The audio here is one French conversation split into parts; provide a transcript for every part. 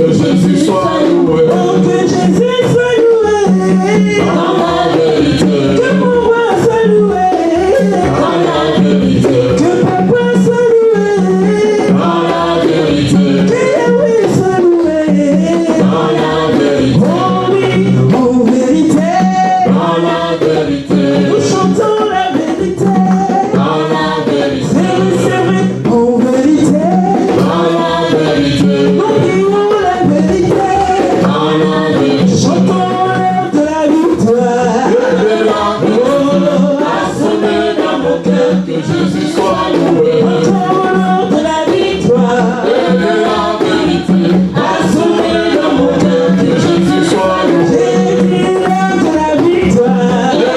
Que Jésus soit loué. Oh, que Jésus soit loué. Dans la vérité. Que mon roi soit loué. Dans la vérité. Que papa soit loué. Dans la vérité. Que Yahweh soit loué. Dans la vérité. Oh oui, en vérité. Dans la vérité. Nous chantons la vérité. Dans la vérité. C'est vrai, en vérité. Dans la vérité. Nous prions la vérité. Dans la vérité. Chantons l'heure de la victoire. De la gloire a sonné dans mon cœur. Que Jésus soit loué. Chantons l'heure de la victoire. De la vérité a sonné dans mon cœur. Que Jésus soit loué. J'ai l'heure de la victoire. De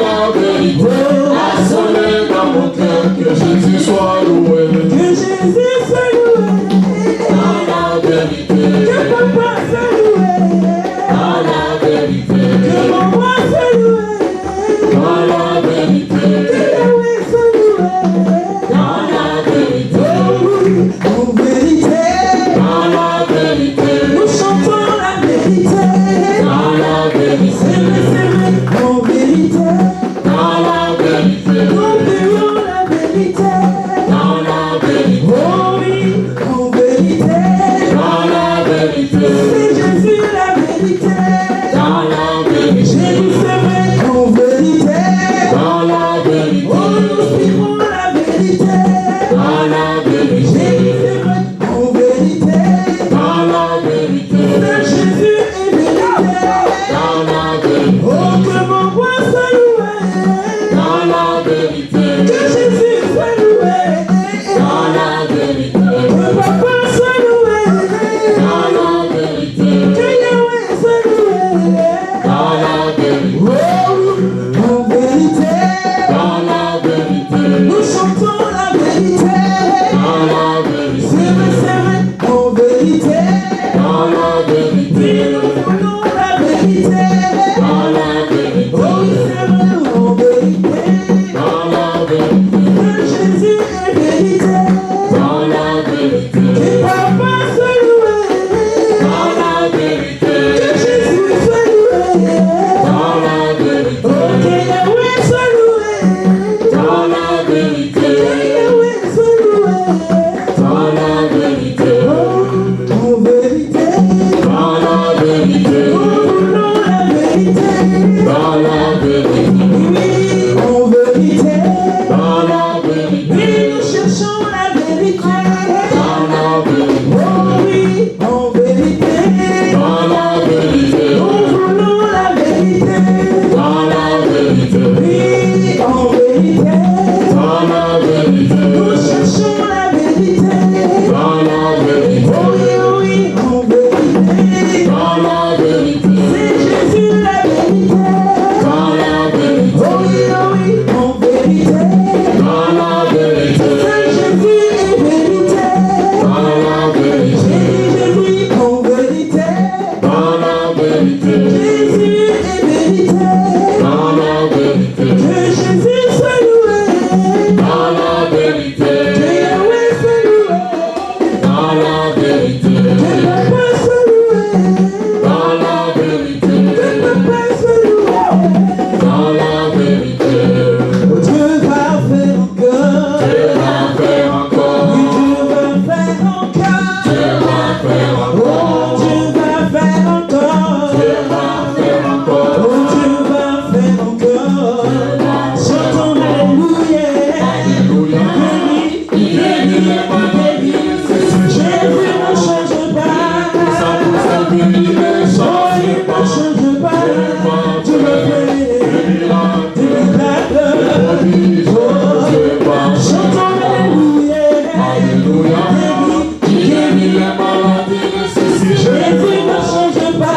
la vérité a sonné dans mon cœur. Que Jésus soit loué. Que Jésus soit loué. Dans la vérité. Que papa soit loué. Dans la vérité. Que mon roi soit loué. Dans la vérité. Que Yahweh soit loué. Dans la vérité. En vérité. Dans la vérité. Nous chantons la vérité. Dans la vérité. C'est vrai, en vérité. Dans la vérité. Nous prions la vérité. Dans la vérité. Oh oui, en vérité. Dans la vérité. C'est Jésus la vérité. Dans la vérité. Jésus c'est vrai, en vérité. Dans la vérité. Oh, nous suivons la vérité. Dans la vérité. Jésus c'est vrai, en vérité. Dans la vérité. C'est Jésus est vérité. Dans la vérité. Oh, que mon roi soit loué. Dans la vérité. Que Jésus soit loué. Dans la vérité. Que papa soit loué. Dans la vérité. Que Yahweh soit loué. Dans la vérité. Oh, en vérité. Dans la vérité. Nous chantons la vérité. Dans la vérité. C'est vrai, en vérité. Dans la vérité. Oui, nous voulons la vérité. Dans la vérité. Oh, c'est vrai, en vérité. Dans la vérité. Que Jésus est vérité. Dans la vérité. Que papa soit loué. Dans la vérité. Que Jésus soit loué. Dans la vérité. Oh, que Yahweh soit loué. Dans la vérité. Que Yahweh soit loué. Dans la vérité. Oh, en vérité. Dans la vérité. Nous voulons la vérité. Dans la vérité. Oui, en vérité. Dans la vérité. Oui, nous cherchons la vérité. Dans la vérité. Oh oui, en vérité. Dans la vérité. Nous voulons la vérité. Dans la vérité. Oui, en vérité. Dans la vérité. Nous cherchons la vérité. Dans la vérité. Oh oui, oui, en vérité. Dans la vérité. C'est Jésus la vérité. Dans la vérité. Oh oui, en vérité. Dans la vérité. C'est Jésus est vérité. Dans la vérité. Jésus en vérité. Dans la vérité. Jésus est vérité. Dans la vérité. Que Jésus soit loué. Dans la vérité. Que Yahweh soit loué. Dans la vérité. Que papa soit loué. Dans la vérité. Que papa soit loué. Dans la vérité. Oh, Dieu va faire encore. Dieu va faire encore. Oui, Dieu va faire encore. Dieu va faire encore. Oh, Dieu va faire encore. Dieu va faire encore. Oh, Dieu va faire encore. Chantons alléluia. Alléluia. Il bénit, il bénit. Jésus ne change pas. Ça ne change pas. Tu me fais des miracles. Chantons alléluia. Alléluia. Il guérit les maladies. Jésus ne change pas.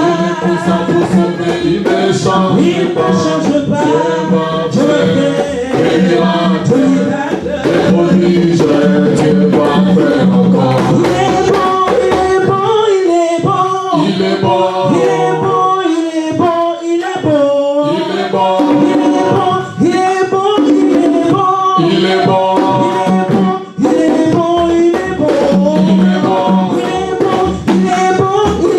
Il ne change pas. Je me fais des miracles. Dieu va faire encore. Il est bon, il est bon, il est bon. Il est bon. Il est bon, il est bon, il est bon. Il est bon. Il est bon, il est bon, il est bon. Il est bon. Il est bon, il est bon, il est bon. Il est bon, il est bon, il est bon.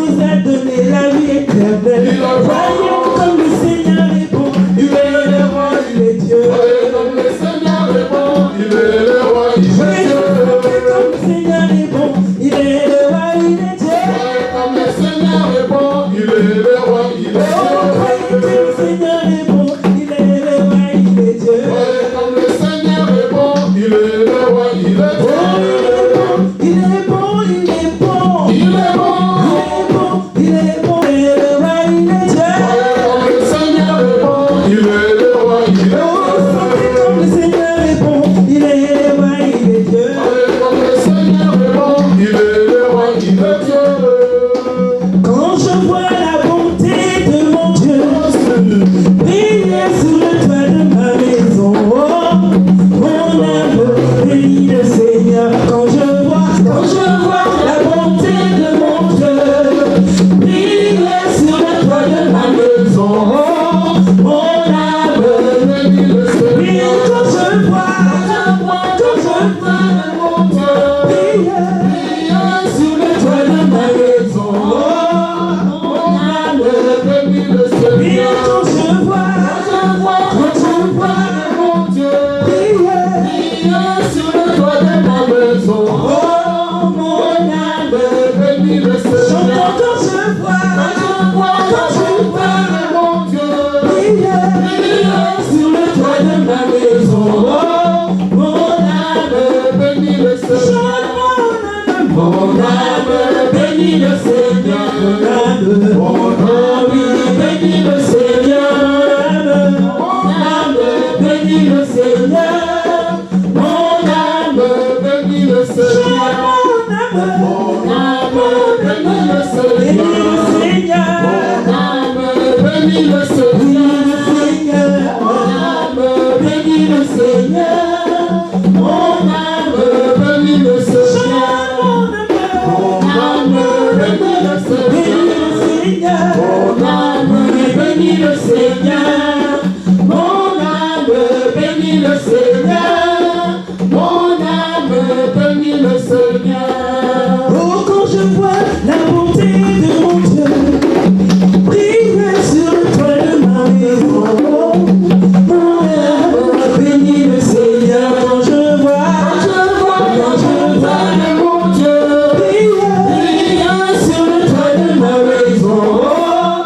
nous a donné la vie éternelle. Voyons comme le Seigneur est bon, il est le roi, il est Dieu. Voyez comme le Seigneur est bon, il est le roi, il est Dieu. Voyez comme le Seigneur est bon, il est le roi, il est Dieu. Voyez comme le Seigneur est bon, il est le roi, il est Dieu. Voyez que le Seigneur est bon, il est le roi, il est Dieu. Voyez comme le Seigneur est bon, il est le roi, il est Dieu. Il est bon, il est bon, il est bon, il est bon, il est bon, il est le roi, il est Dieu. Voyez comme le Seigneur est bon, il est le roi, il est Dieu. Comme le Seigneur est bon, il est le roi, il est Dieu. Voyez comme le Seigneur est bon, il est le roi, il est Dieu. Quand je vois la bonté de mon Dieu briller sur le toit de ma maison, oh, mon âme bénit le Seigneur. Quand je vois la bonté de mon Dieu briller sur le toit de ma maison, oh, mon âme bénit le Seigneur. Quand je vois mon Dieu briller sur le toit de ma maison, oh, mon âme bénit le Seigneur. Quand je vois Mon Dieu, briller sur le toit de ma maison, oh, mon âme bénis le Seigneur. j'entends quand je vois Mon Dieu, briller sur le toit de ma maison, oh, mon âme bénis le Seigneur. mon âme bénit le Seigneur, mon âme bénit le Seigneur, mon âme bénit le Seigneur, mon âme Bénis le Seigneur. mon âme Bénis le Seigneur, Bénis le Seigneur. mon âme bénit le Seigneur, mon âme Bénis le Seigneur. mon âme Bénis le Seigneur. bénit le Seigneur, mon âme bénit le Seigneur, mon âme bénit le Seigneur. Oh, quand je vois la bonté de mon Dieu briller sur le toit de ma maison, oh, mon âme bénit le Seigneur. Quand je vois Mon Dieu, briller sur le toit de ma maison, oh,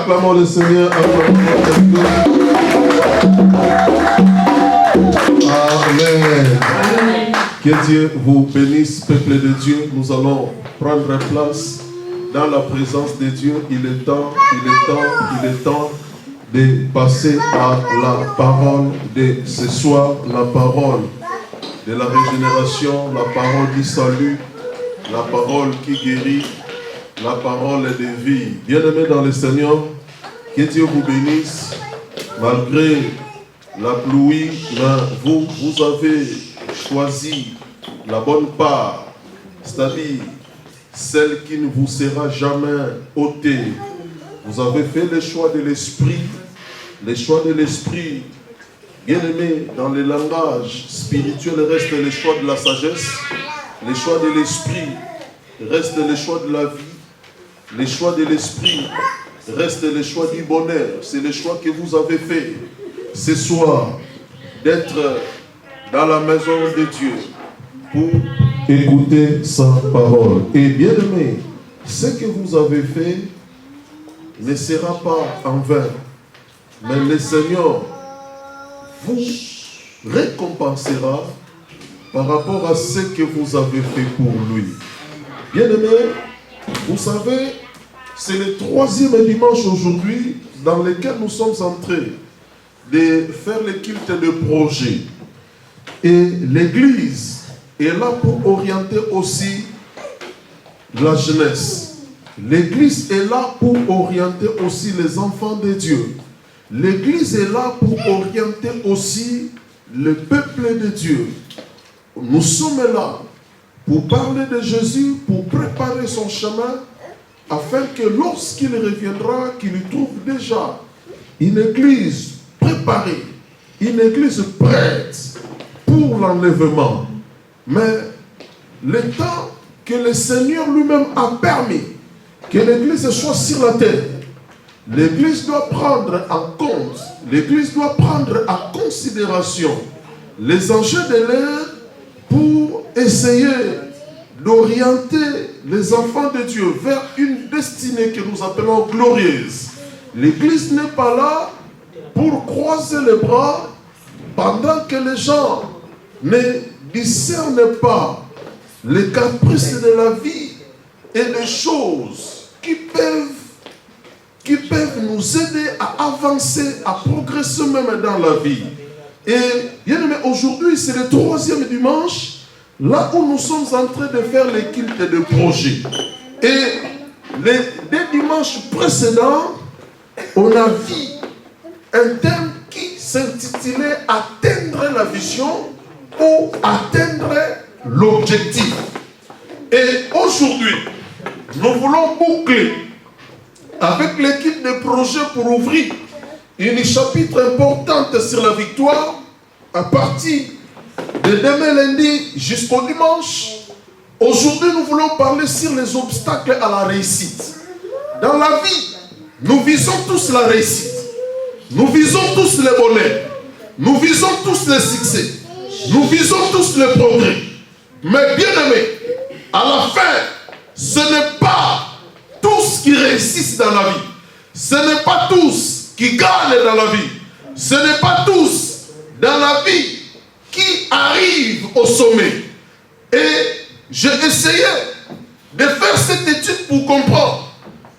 Acclamons le Seigneur, acclamons notre Dieu. Amen. Que Dieu vous bénisse, peuple de Dieu. Nous allons prendre place dans la présence de Dieu. Il est temps de passer à la parole de ce soir, la parole de la régénération, la parole du salut, la parole qui guérit, la parole de vie. Bien-aimés dans le Seigneur, que Dieu vous bénisse. Malgré la pluie, vous avez choisi la bonne part, c'est-à-dire celle qui ne vous sera jamais ôtée. Vous avez fait le choix de l'esprit. Le choix de l'esprit, bien aimé, dans le langage spirituel reste le choix de la sagesse. Le choix de l'esprit reste le choix de la vie. Le choix de l'esprit reste le choix du bonheur. C'est le choix que vous avez fait ce soir, d'être dans la maison de Dieu pour écouter sa parole. Et bien aimé, ce que vous avez fait ne sera pas en vain. Mais le Seigneur vous récompensera par rapport à ce que vous avez fait pour lui. Bien-aimés, vous savez, c'est le 3e dimanche aujourd'hui dans lequel nous sommes en train de faire le culte de projet. Et l'Église est là pour orienter aussi la jeunesse. L'Église est là pour orienter aussi les enfants de Dieu. L'Église est là pour orienter aussi le peuple de Dieu. Nous sommes là pour parler de Jésus, pour préparer son chemin, afin que lorsqu'il reviendra, qu'il y trouve déjà une Église préparée, une Église prête pour l'enlèvement. Mais le temps que le Seigneur lui-même a permis que l'Église soit sur la terre, l'Église doit prendre en compte, l'Église doit prendre en considération les enjeux de l'ère pour essayer d'orienter les enfants de Dieu vers une destinée que nous appelons glorieuse. L'Église n'est pas là pour croiser les bras pendant que les gens ne discernent pas les caprices de la vie et les choses qui peuvent nous aider à avancer, à progresser même dans la vie. Et bien aimé, aujourd'hui, c'est le 3e dimanche, là où nous sommes en train de faire les cultes de projet. Et les 2 dimanches précédents, on a vu un thème qui s'intitulait « Atteindre la vision » ou « Atteindre l'objectif ». Et aujourd'hui, nous voulons boucler avec l'équipe de projet pour ouvrir une chapitre importante sur la victoire à partir de demain lundi jusqu'au dimanche. Aujourd'hui, nous voulons parler sur les obstacles à la réussite. Dans la vie, nous visons tous la réussite. Nous visons tous le bonheur. Nous visons tous le succès. Nous visons tous le progrès. Mais bien aimés, à la fin, ce n'est pas tous qui réussissent dans la vie. Ce n'est pas tous qui gagnent dans la vie. Ce n'est pas tous dans la vie qui arrivent au sommet. Et j'ai essayé de faire cette étude pour comprendre.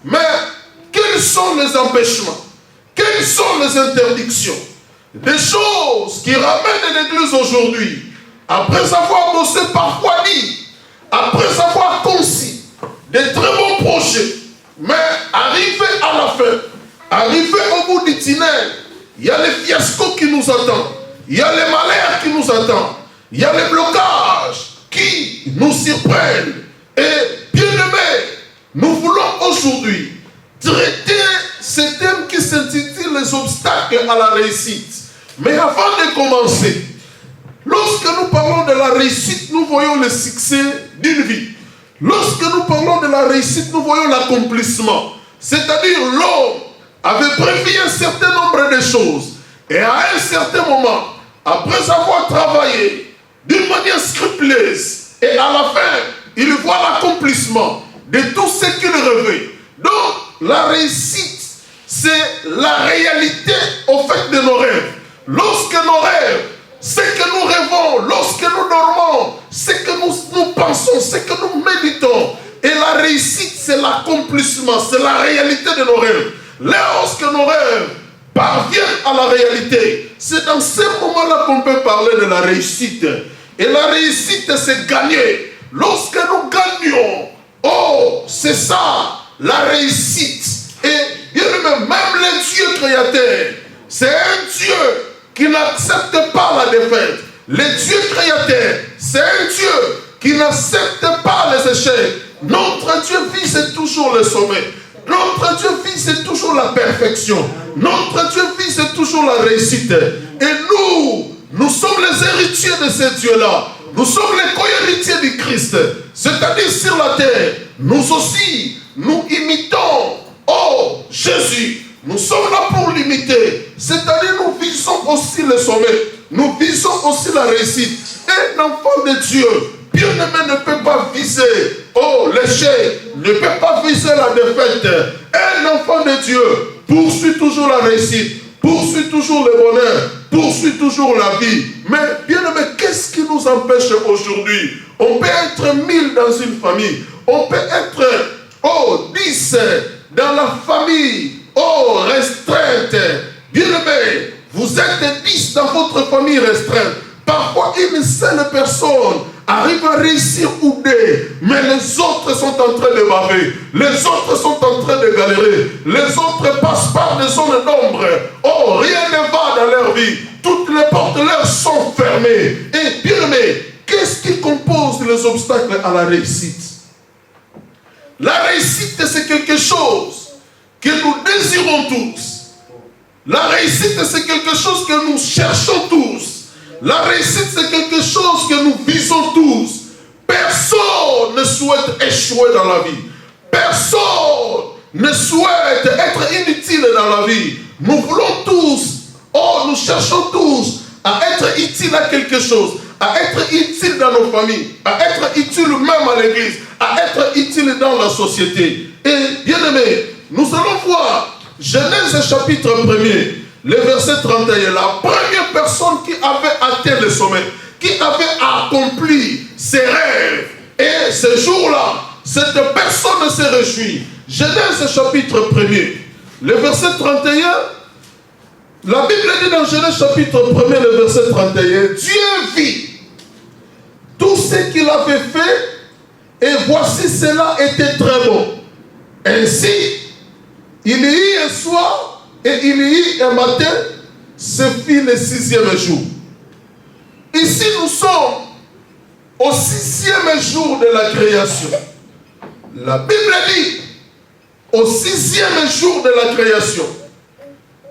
Mais quels sont les empêchements? Quelles sont les interdictions? Des choses qui ramènent l'Église aujourd'hui, après avoir bossé parfois dit, après avoir conçu des très bons projets, mais arrivé à la fin, arrivé au bout du tunnel, il y a les fiascos qui nous attendent, il y a les malheurs qui nous attendent, il y a les blocages qui nous surprennent. Et bien aimés, nous voulons aujourd'hui traiter ce thème qui s'intitule les obstacles à la réussite. Mais avant de commencer, lorsque nous parlons de la réussite, nous voyons le succès d'une vie. Lorsque nous parlons de la réussite, nous voyons l'accomplissement. C'est-à-dire l'homme avait prévu un certain nombre de choses. Et à un certain moment, après avoir travaillé d'une manière scrupuleuse, et à la fin, il voit l'accomplissement de tout ce qu'il rêvait. Donc, la réussite c'est la réalité au fait de nos rêves. Lorsque nos rêves, ce que nous rêvons, lorsque nous dormons, ce que nous pensons, ce que nous méditons, et la réussite, c'est l'accomplissement, c'est la réalité de nos rêves. Lorsque nos rêves parviennent à la réalité, c'est dans ce moment-là qu'on peut parler de la réussite. Et la réussite, c'est gagner. Lorsque nous gagnons, oh, c'est ça, la réussite. Et bien même le Dieu créateur, c'est un Dieu qui n'accepte pas la défaite. Le Dieu créateur, c'est un Dieu qui n'accepte pas les échecs. Notre Dieu vise toujours le sommet. Notre Dieu vise toujours la perfection. Notre Dieu vise toujours la réussite. Et nous sommes les héritiers de ce Dieu-là. Nous sommes les co-héritiers du Christ. C'est-à-dire sur la terre, nous aussi, nous imitons, oh, Jésus. Nous sommes là pour l'imiter. C'est-à-dire nous visons aussi le sommet. Nous visons aussi la réussite. Un enfant de Dieu, bien-aimé, ne peut pas viser, oh, l'échec, ne peut pas viser la défaite. Un enfant de Dieu poursuit toujours la réussite, poursuit toujours le bonheur, poursuit toujours la vie. Mais bien-aimé, qu'est-ce qui nous empêche aujourd'hui? On peut être 1000 dans une famille. On peut être, oh, 10 dans la famille, oh, restreinte. Bien-aimé, vous êtes 10 dans votre famille restreinte. Parfois, une seule personne arrive à réussir ou deux, mais les autres sont en train de baver. Les autres sont en train de galérer. Les autres passent par des zones d'ombre. Oh, rien ne va dans leur vie. Toutes les portes leur sont fermées. Et bien aimé, qu'est-ce qui compose les obstacles à la réussite? La réussite, c'est quelque chose que nous désirons tous. La réussite, c'est quelque chose que nous cherchons tous. La réussite, c'est quelque chose que nous visons tous. Personne ne souhaite échouer dans la vie. Personne ne souhaite être inutile dans la vie. Nous voulons tous, oh, nous cherchons tous à être utiles à quelque chose, à être utiles dans nos familles, à être utiles même à l'église, à être utiles dans la société. Et bien aimé, nous allons voir Genèse chapitre 1er. Le verset 31, la première personne qui avait atteint le sommet, qui avait accompli ses rêves, et ce jour-là, cette personne se réjouit. Genèse chapitre 1er, le verset 31, la Bible dit dans Genèse chapitre 1er, le verset 31, Dieu vit tout ce qu'il avait fait, et voici cela était très bon. Ainsi, il y eut un soir, et il y eut un matin, ce fut le 6e jour. Ici, nous sommes au 6e jour de la création. La Bible dit, au 6e jour de la création.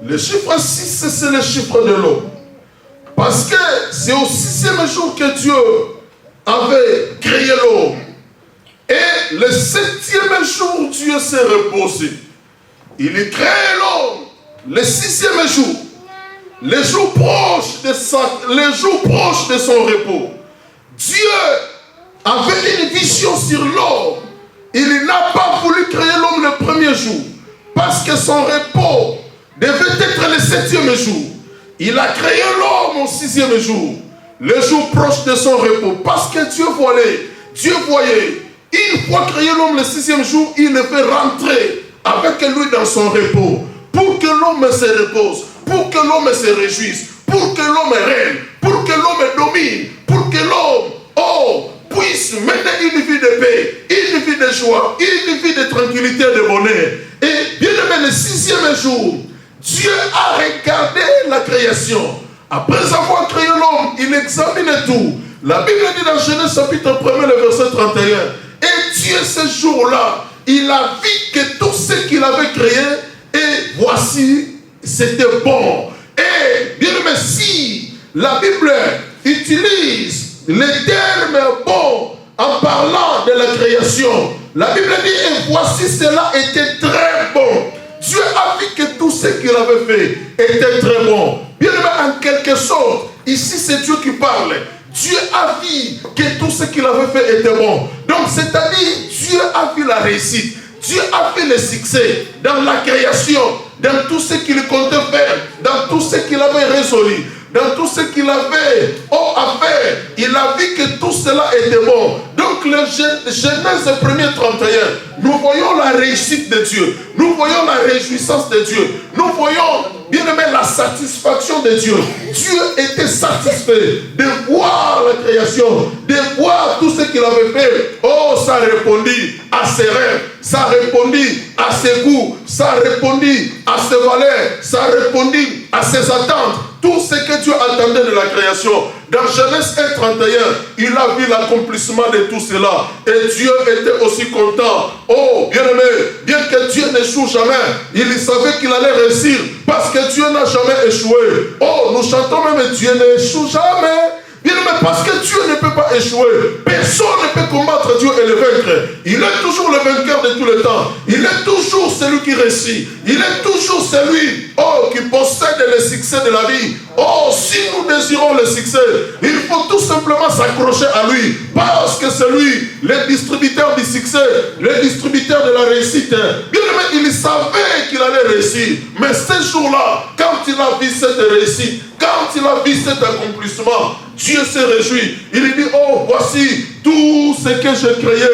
Le chiffre 6, c'est le chiffre de l'homme. Parce que c'est au 6e jour que Dieu avait créé l'homme. Et le 7e jour, Dieu s'est reposé. Il a créé l'homme. Le 6e jour, le jour proche de son repos, Dieu avait une vision sur l'homme. Il n'a pas voulu créer l'homme le premier jour, parce que son repos devait être le 7e jour. Il a créé l'homme au 6e jour, le jour proche de son repos, parce que Dieu voyait, une fois créé l'homme le 6e jour, il le fait rentrer avec lui dans son repos. Pour que l'homme se repose, pour que l'homme se réjouisse, pour que l'homme règne, pour que l'homme domine, pour que l'homme, oh, puisse mener une vie de paix, une vie de joie, une vie de tranquillité, de bonheur. Et bien aimé, le 6e jour, Dieu a regardé la création. Après avoir créé l'homme, il examine tout. La Bible dit dans Genèse chapitre 1er, le verset 31, et Dieu ce jour-là, il a vu que tout ce qu'il avait créé, et voici, c'était bon. Et bien aimé, si la Bible utilise le terme bon en parlant de la création, la Bible dit, et voici cela était très bon. Dieu a vu que tout ce qu'il avait fait était très bon. Bien aimé, en quelque sorte, ici c'est Dieu qui parle. Dieu a vu que tout ce qu'il avait fait était bon. Donc c'est-à-dire, Dieu a vu la réussite. Dieu a fait le succès dans la création, dans tout ce qu'il comptait faire, dans tout ce qu'il avait résolu, dans tout ce qu'il avait à faire. Il a vu que tout cela était bon. Donc, le Genèse 1er 31, nous voyons la réussite de Dieu. Nous voyons la réjouissance de Dieu. Nous voyons, bien aimé, la satisfaction de Dieu. Dieu était satisfait de voir la création, de voir tout ce qu'il avait fait. Oh, ça répondit à ses rêves, ça répondit à ses goûts, ça répondit à ses valeurs, ça répondit à ses attentes. Tout ce que Dieu attendait de la création. Dans Genèse 1, 31, il a vu l'accomplissement de tout cela. Et Dieu était aussi content. Oh, bien aimé, bien que Dieu n'échoue jamais, il savait qu'il allait réussir. Parce que Dieu n'a jamais échoué. Oh, nous chantons même Dieu n'échoue jamais. Bien aimé, parce que Dieu ne peut pas échouer. Personne ne peut combattre Dieu et le vaincre. Il est toujours le vainqueur de tout le temps. Il est toujours celui qui réussit. Il est toujours celui, qui possède le succès de la vie. Oh, si nous désirons le succès, il faut tout simplement s'accrocher à lui. Parce que c'est lui, le distributeur du succès, le distributeur de la réussite. Bien aimé, il savait qu'il allait réussir. Mais ce jour-là, quand il a vu cette réussite, quand il a vu cet accomplissement, Dieu s'est réjoui. Il dit, oh, voici tout ce que j'ai créé.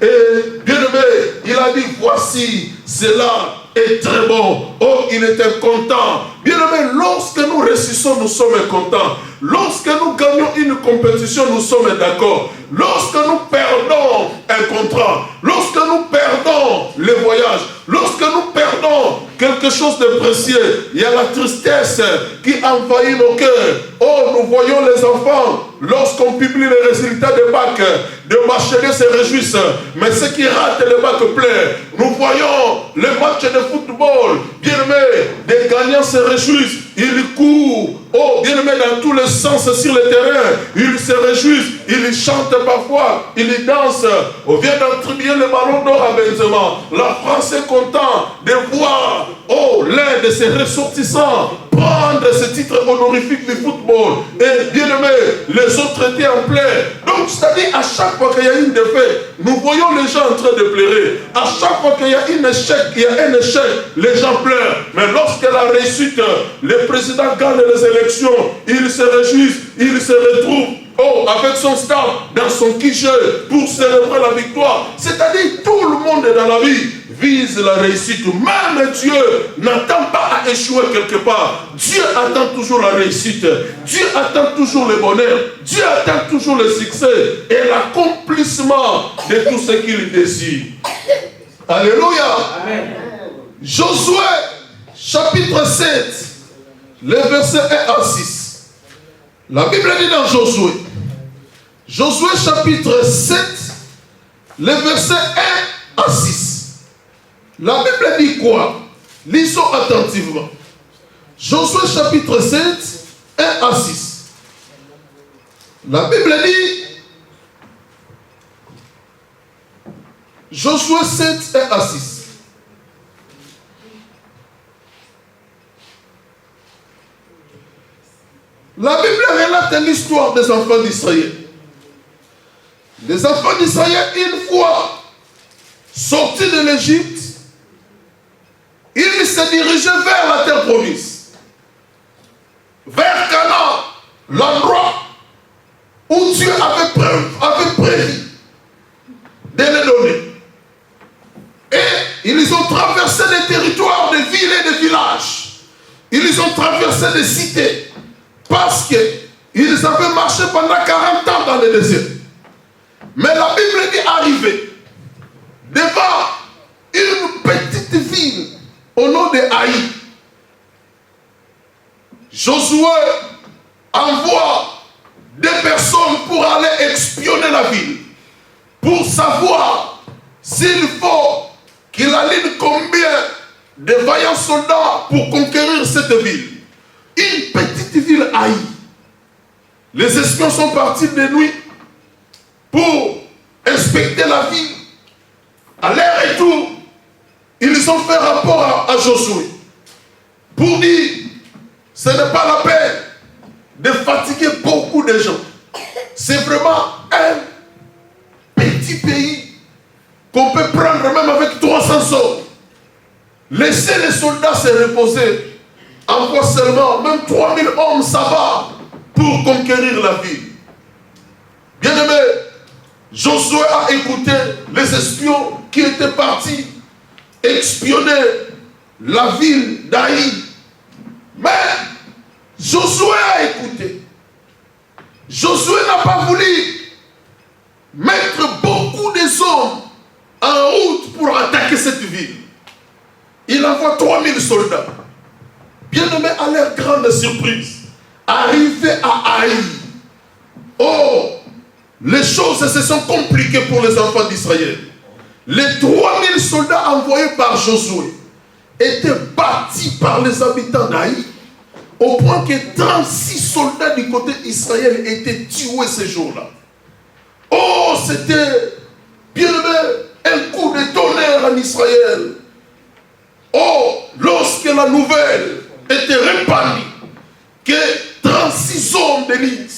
Et bien aimé, il a dit, voici, cela est très bon. Oh, il était content. Bien aimé, lorsque nous réussissons, nous sommes contents. Lorsque nous gagnons une compétition, nous sommes d'accord. Lorsque nous perdons un contrat, lorsque nous perdons le voyage, lorsque nous perdons quelque chose de précieux, il y a la tristesse qui envahit nos cœurs. Oh, nous voyons les enfants, lorsqu'on publie les résultats des bacs, de bacheliers se réjouissent, mais ceux qui ratent le bac plein, nous voyons les matchs de football, bien aimés, des gagnants se réjouissent, ils courent, oh, bien aimés, dans tous les sens sur le terrain, ils se réjouissent, ils chantent parfois, ils dansent, on vient d'attribuer le ballon d'or à Benzema. La France est contente de voir, oh, l'un de ses ressortissants prendre ce titre honorifique du football. Et bien aimé, les autres étaient en plein. Donc, c'est-à-dire, à chaque fois qu'il y a une défaite, nous voyons les gens en train de pleurer. À chaque fois qu'il y a un échec, les gens pleurent. Mais lorsque la réussite, le président gagne les élections, il se réjouit, il se retrouve, oh, avec son staff, dans son quiché, pour célébrer la victoire. C'est-à-dire, tout le monde dans la vie vise la réussite. Même Dieu n'attend pas à échouer quelque part. Dieu attend toujours la réussite. Dieu attend toujours le bonheur. Dieu attend toujours le succès et l'accomplissement de tout ce qu'il désire. Alléluia. Amen. Josué, chapitre 7, les versets 1 à 6. La Bible dit dans Josué, chapitre 7, les versets 1 à 6. La Bible dit quoi? Lisons attentivement. Josué chapitre 7, 1 à 6. La Bible dit, Josué 7, 1 à 6. La Bible relate l'histoire des enfants d'Israël. Les enfants d'Israël, une fois sortis de l'Égypte, ils se dirigeaient vers la terre promise, vers Canaan, l'endroit où Dieu avait prévu de les donner. Et ils ont traversé des territoires, des villes et des villages. Ils ont traversé des cités parce qu'ils avaient marché pendant 40 ans dans le désert. Mais la Bible dit arrivé devant une petite ville au nom de Haï. Josué envoie des personnes pour aller espionner la ville, pour savoir s'il faut qu'il aligne combien de vaillants soldats pour conquérir cette ville. Une petite ville Haï. Les espions sont partis de nuit pour inspecter la ville. À leur retour, ils ont fait rapport à Josué pour dire, ce n'est pas la peine de fatiguer beaucoup de gens. C'est vraiment un petit pays qu'on peut prendre même avec 300 hommes. Laissez les soldats se reposer. Envoie seulement, même 3000 hommes, ça va pour conquérir la ville. Bien-aimé, Josué a écouté les espions qui étaient partis espionner la ville d'Aï. Mais Josué a écouté. Josué n'a pas voulu mettre beaucoup des hommes en route pour attaquer cette ville. Il envoie 3000 soldats. Bien-aimés, à leur grande surprise, arrivés à Aï, oh, les choses se sont compliquées pour les enfants d'Israël. Les 3000 soldats envoyés par Josué étaient battus par les habitants d'Aï, au point que 36 soldats du côté d'Israël étaient tués ce jour-là. Oh, c'était, bien-aimé, un coup de tonnerre en Israël. Oh, lorsque la nouvelle était répandue que 36 hommes d'élite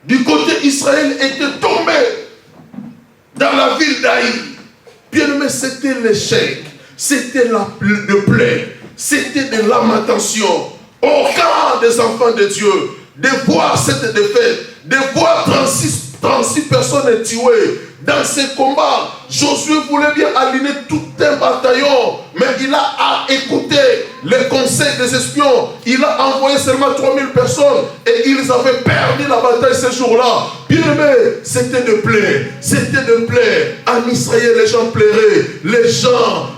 du côté d'Israël étaient tombés dans la ville d'Aï. Bien aimé, c'était l'échec, c'était le plaie, c'était de lamentation. Au camp des enfants de Dieu, de voir cette défaite, de voir 36 personnes tuées dans ces combats. Josué voulait bien aligner tout un bataillon, mais il a écouté les conseils des espions. Il a envoyé seulement 3000 personnes et ils avaient perdu la bataille ce jour-là. Bien aimé, c'était de plaie, c'était de plaie. En Israël, les gens pleuraient, les gens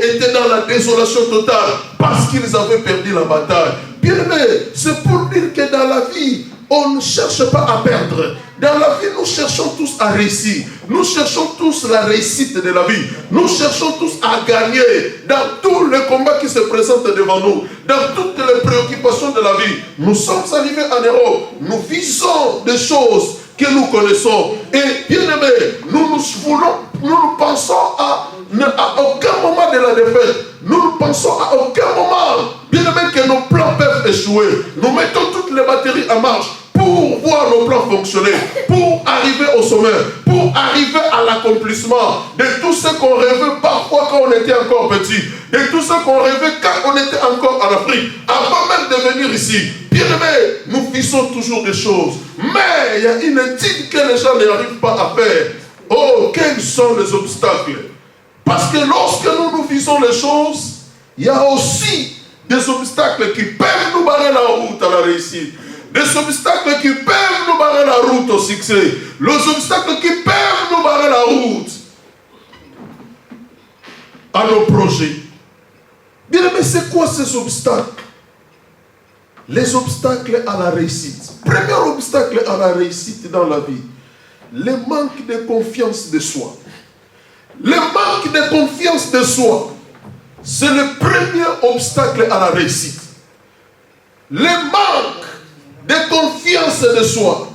étaient dans la désolation totale parce qu'ils avaient perdu la bataille. Bien aimé, c'est pour dire que dans la vie, on ne cherche pas à perdre. Dans la vie, nous cherchons tous à réussir. Nous cherchons tous la réussite de la vie. Nous cherchons tous à gagner dans tous les combats qui se présentent devant nous. Dans toutes les préoccupations de la vie. Nous sommes arrivés en Europe. Nous visons des choses que nous connaissons. Et bien aimé, nous pensons à aucun moment de la défaite. Nous ne pensons à aucun moment, bien aimé, que nos plans peuvent échouer. Nous mettons toutes les batteries en marche pour voir nos plans fonctionner, pour arriver au sommet, pour arriver à l'accomplissement de tout ce qu'on rêvait parfois quand on était encore petit, de tout ce qu'on rêvait quand on était encore en Afrique, avant même de venir ici. Bien aimé, nous visons toujours des choses, mais il y a une étude que les gens n'arrivent pas à faire. Oh, quels sont les obstacles? Parce que lorsque nous visons les choses, il y a aussi des obstacles qui peuvent nous barrer la route à la réussite. Des obstacles qui peuvent nous barrer la route au succès. Les obstacles qui peuvent nous barrer la route à nos projets. Bien aimé, c'est quoi ces obstacles? Les obstacles à la réussite. Premier obstacle à la réussite dans la vie, le manque de confiance de soi. Le manque de confiance de soi, c'est le premier obstacle à la réussite. Le manque de confiance de soi,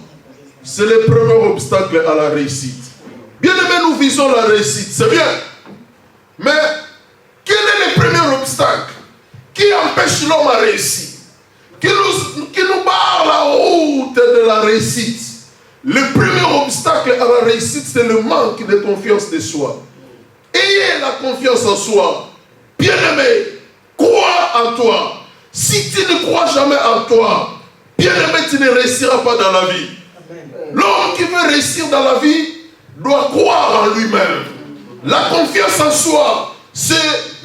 c'est le premier obstacle à la réussite. Bien aimé, nous visons la réussite, c'est bien. Mais quel est le premier obstacle qui empêche l'homme à réussir? Qui nous barre la route de la réussite? Le premier obstacle à la réussite, c'est le manque de confiance de soi. Ayez la confiance en soi. Bien-aimé, crois en toi. Si tu ne crois jamais en toi, bien-aimé, tu ne réussiras pas dans la vie. L'homme qui veut réussir dans la vie doit croire en lui-même. La confiance en soi, c'est,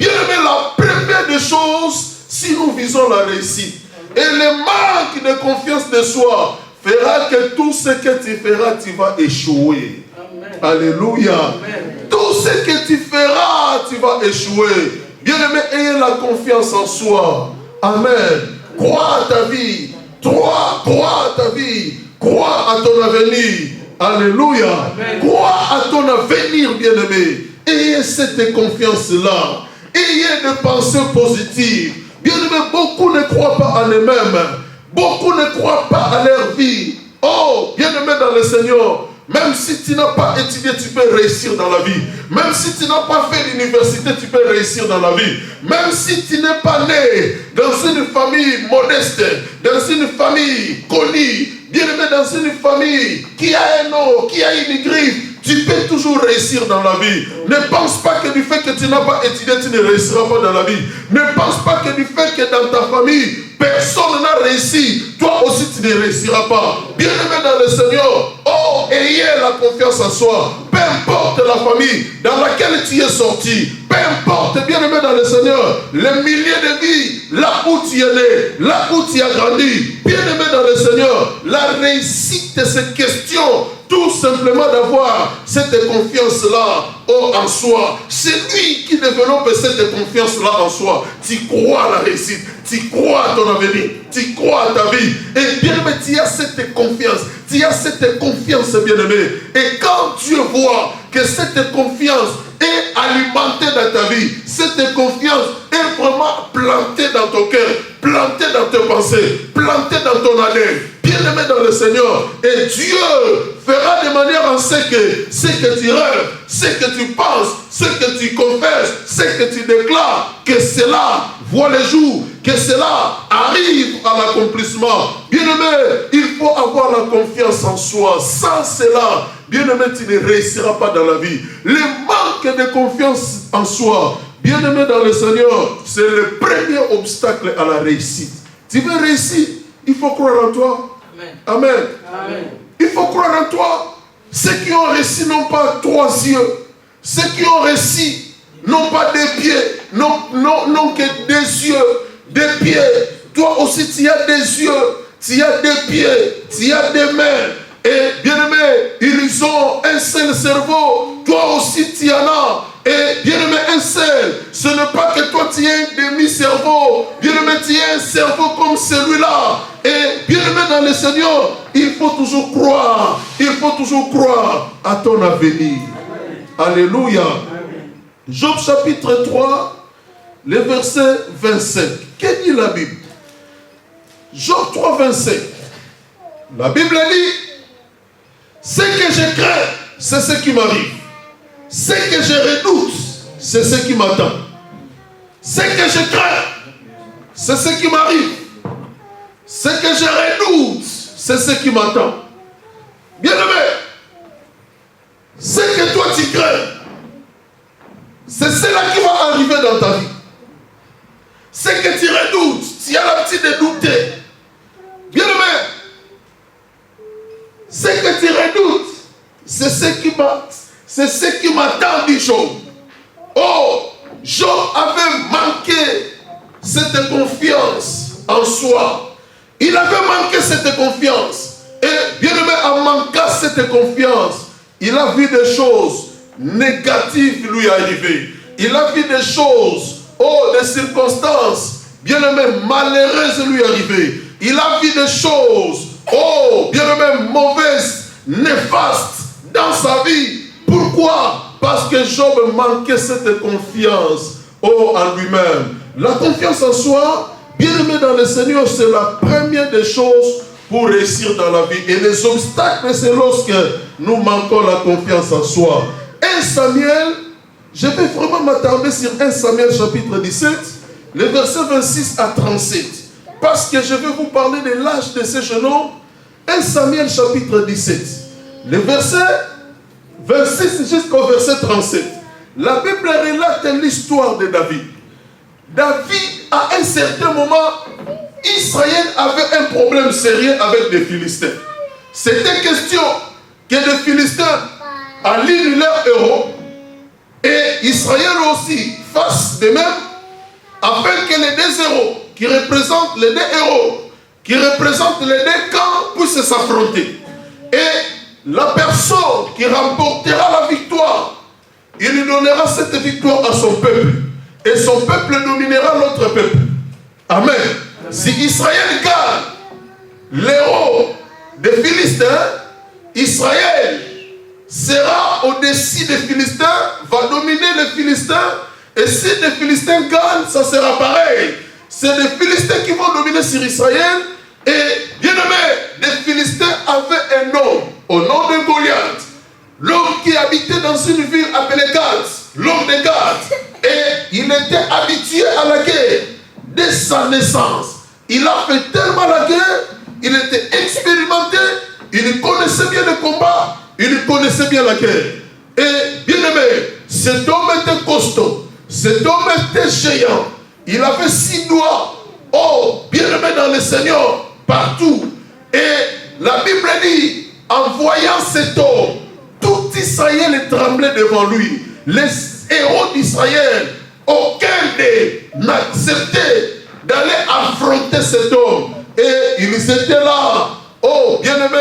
bien-aimé, la première des choses si nous visons la réussite. Et le manque de confiance de soi fera que tout ce que tu feras, tu vas échouer. Amen. Alléluia. Amen. Tout ce que tu feras, tu vas échouer. Bien-aimé, ayez la confiance en soi. Amen. Crois à ta vie. Crois à ta vie. Crois à ton avenir. Alléluia. Amen. Crois à ton avenir, bien-aimé. Ayez cette confiance-là. Ayez des pensées positives. Bien-aimé, beaucoup ne croient pas en eux-mêmes. Beaucoup ne croient pas à leur vie. Oh, bien-aimé dans le Seigneur, même si tu n'as pas étudié, tu peux réussir dans la vie. Même si tu n'as pas fait l'université, tu peux réussir dans la vie. Même si tu n'es pas né dans une famille modeste, dans une famille connue, bien-aimé, dans une famille qui a un nom, qui a une griffe, Tu peux toujours réussir dans la vie. Ne pense pas que du fait que tu n'as pas étudié, tu ne réussiras pas dans la vie. Ne pense pas que du fait que dans ta famille, personne n'a réussi. Toi aussi, tu ne réussiras pas. Bien-aimé dans le Seigneur, oh, ayez la confiance en soi. Peu importe la famille dans laquelle tu es sorti. Peu importe, bien-aimé dans le Seigneur, le milieu de vie, là où tu es né, là où tu as grandi. Bien-aimé dans le Seigneur, la réussite, c'est question tout simplement d'avoir cette confiance-là en soi. C'est lui qui développe cette confiance-là en soi. Tu crois à la réussite, tu crois à ton avenir, tu crois à ta vie. Et bien aimé, tu as cette confiance, bien-aimé. Et quand Dieu voit que cette confiance est alimentée dans ta vie, cette confiance est vraiment plantée dans ton cœur, plantée dans tes pensées, plantée dans ton ADN, bien-aimé dans le Seigneur. Et Dieu fera de manière en ce que tu rêves, ce que tu penses, ce que tu confesses, ce que tu déclares, que cela voit le jour, que cela arrive à l'accomplissement. Bien-aimé, il faut avoir la confiance en soi. Sans cela, bien-aimé, tu ne réussiras pas dans la vie. Le manque de confiance en soi, bien-aimé dans le Seigneur, c'est le premier obstacle à la réussite. Tu veux réussir, il faut croire en toi. Amen. Amen. Amen. Il faut croire en toi. Ceux qui ont réussi n'ont pas 3 yeux. Ceux qui ont réussi n'ont pas des pieds, n'ont que des yeux, des pieds. Toi aussi, tu as des yeux, tu as des pieds, tu as des mains. Et bien aimé, ils ont un seul cerveau. Toi aussi, tu en as. Et bien aimé, un seul. Ce n'est pas que toi, tu as un demi-cerveau. Bien aimé, tu as un cerveau comme celui-là. Et bien aimé dans le Seigneur, il faut toujours croire. Il faut toujours croire à ton avenir. Alléluia. Job chapitre 3, le verset 25. Que dit la Bible? Job 3, 25. La Bible dit, ce que je crains, c'est ce qui m'arrive. Ce que je redoute, c'est ce qui m'attend. Ce que je crains, c'est ce qui m'arrive. Ce que je redoute, c'est ce qui m'attend. Bien-aimé, ce que toi tu crains, c'est cela qui va arriver dans ta vie. Ce que tu redoutes, tu as l'habitude de douter. Bien-aimé, ce que tu redoutes, c'est ce qui m'attend, dit Job. Oh, Job avait manqué cette confiance en soi. Il avait manqué cette confiance. Et bien aimé, en manquant cette confiance, il a vu des choses négatives lui arriver. Il a vu des choses, des circonstances, bien aimé, malheureuses lui arriver. Il a vu des choses, bien aimé, mauvaises, néfastes dans sa vie. Pourquoi? Parce que Job manquait cette confiance en lui-même. La confiance en soi, bien aimé dans le Seigneur, c'est la première des choses pour réussir dans la vie. Et les obstacles, c'est lorsque nous manquons la confiance en soi. 1 Samuel, je vais vraiment m'attarder sur 1 Samuel chapitre 17, les versets 26 à 37. Parce que je vais vous parler de l'âge de ces jeunes hommes. 1 Samuel chapitre 17, les versets 26 jusqu'au verset 37. La Bible relate l'histoire de David. David, à un certain moment, Israël avait un problème sérieux avec les Philistins. C'était question que les Philistins alignent leurs héros et Israël aussi fasse de même, afin que les deux héros qui représentent les deux héros, qui représentent les deux camps, puissent s'affronter. Et la personne qui remportera la victoire, il lui donnera cette victoire à son peuple. Et son peuple dominera l'autre peuple. Amen. Si Israël gagne l'héros des Philistins, Israël sera au-dessus des Philistins, va dominer les Philistins. Et si les Philistins gagnent, ça sera pareil. C'est les Philistins qui vont dominer sur Israël. Et bien aimé, les Philistins avaient un homme au nom de Goliath. L'homme qui habitait dans une ville appelée Gath, l'homme de Gath. Et il était habitué à la guerre dès sa naissance. Il a fait tellement la guerre, il était expérimenté, il connaissait bien le combat. il connaissait bien la guerre. Et bien aimé, cet homme était costaud. Cet homme était géant. Il avait 6 doigts. Oh, bien aimé dans le Seigneur, partout. Et la Bible dit, en voyant cet homme, tout Israël tremblait devant lui. Les héros d'Israël, aucun d'eux n'acceptait d'aller affronter cet homme. Et ils étaient là, oh, bien aimé,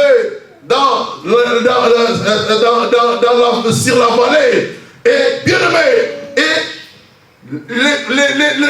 sur la vallée. Et bien aimé, et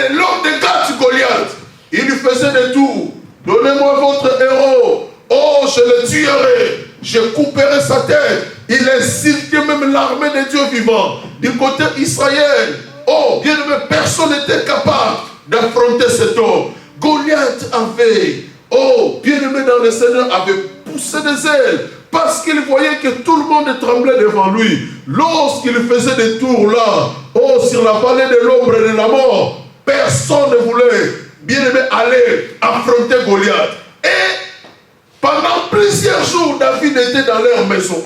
l'homme de Gath, Goliath, il lui faisait des tours. Donnez-moi votre héros. Oh, je le tuerai. Je couperai sa tête. Il insultait même l'armée des dieux vivants. Du côté Israël, oh, bien aimé, personne n'était capable d'affronter cet homme. Goliath avait, oh, bien aimé dans le Seigneur, avait poussé des ailes parce qu'il voyait que tout le monde tremblait devant lui. Lorsqu'il faisait des tours là, oh, sur la vallée de l'ombre et de la mort, personne ne voulait, bien aimé, aller affronter Goliath. Et pendant plusieurs jours, David était dans leur maison.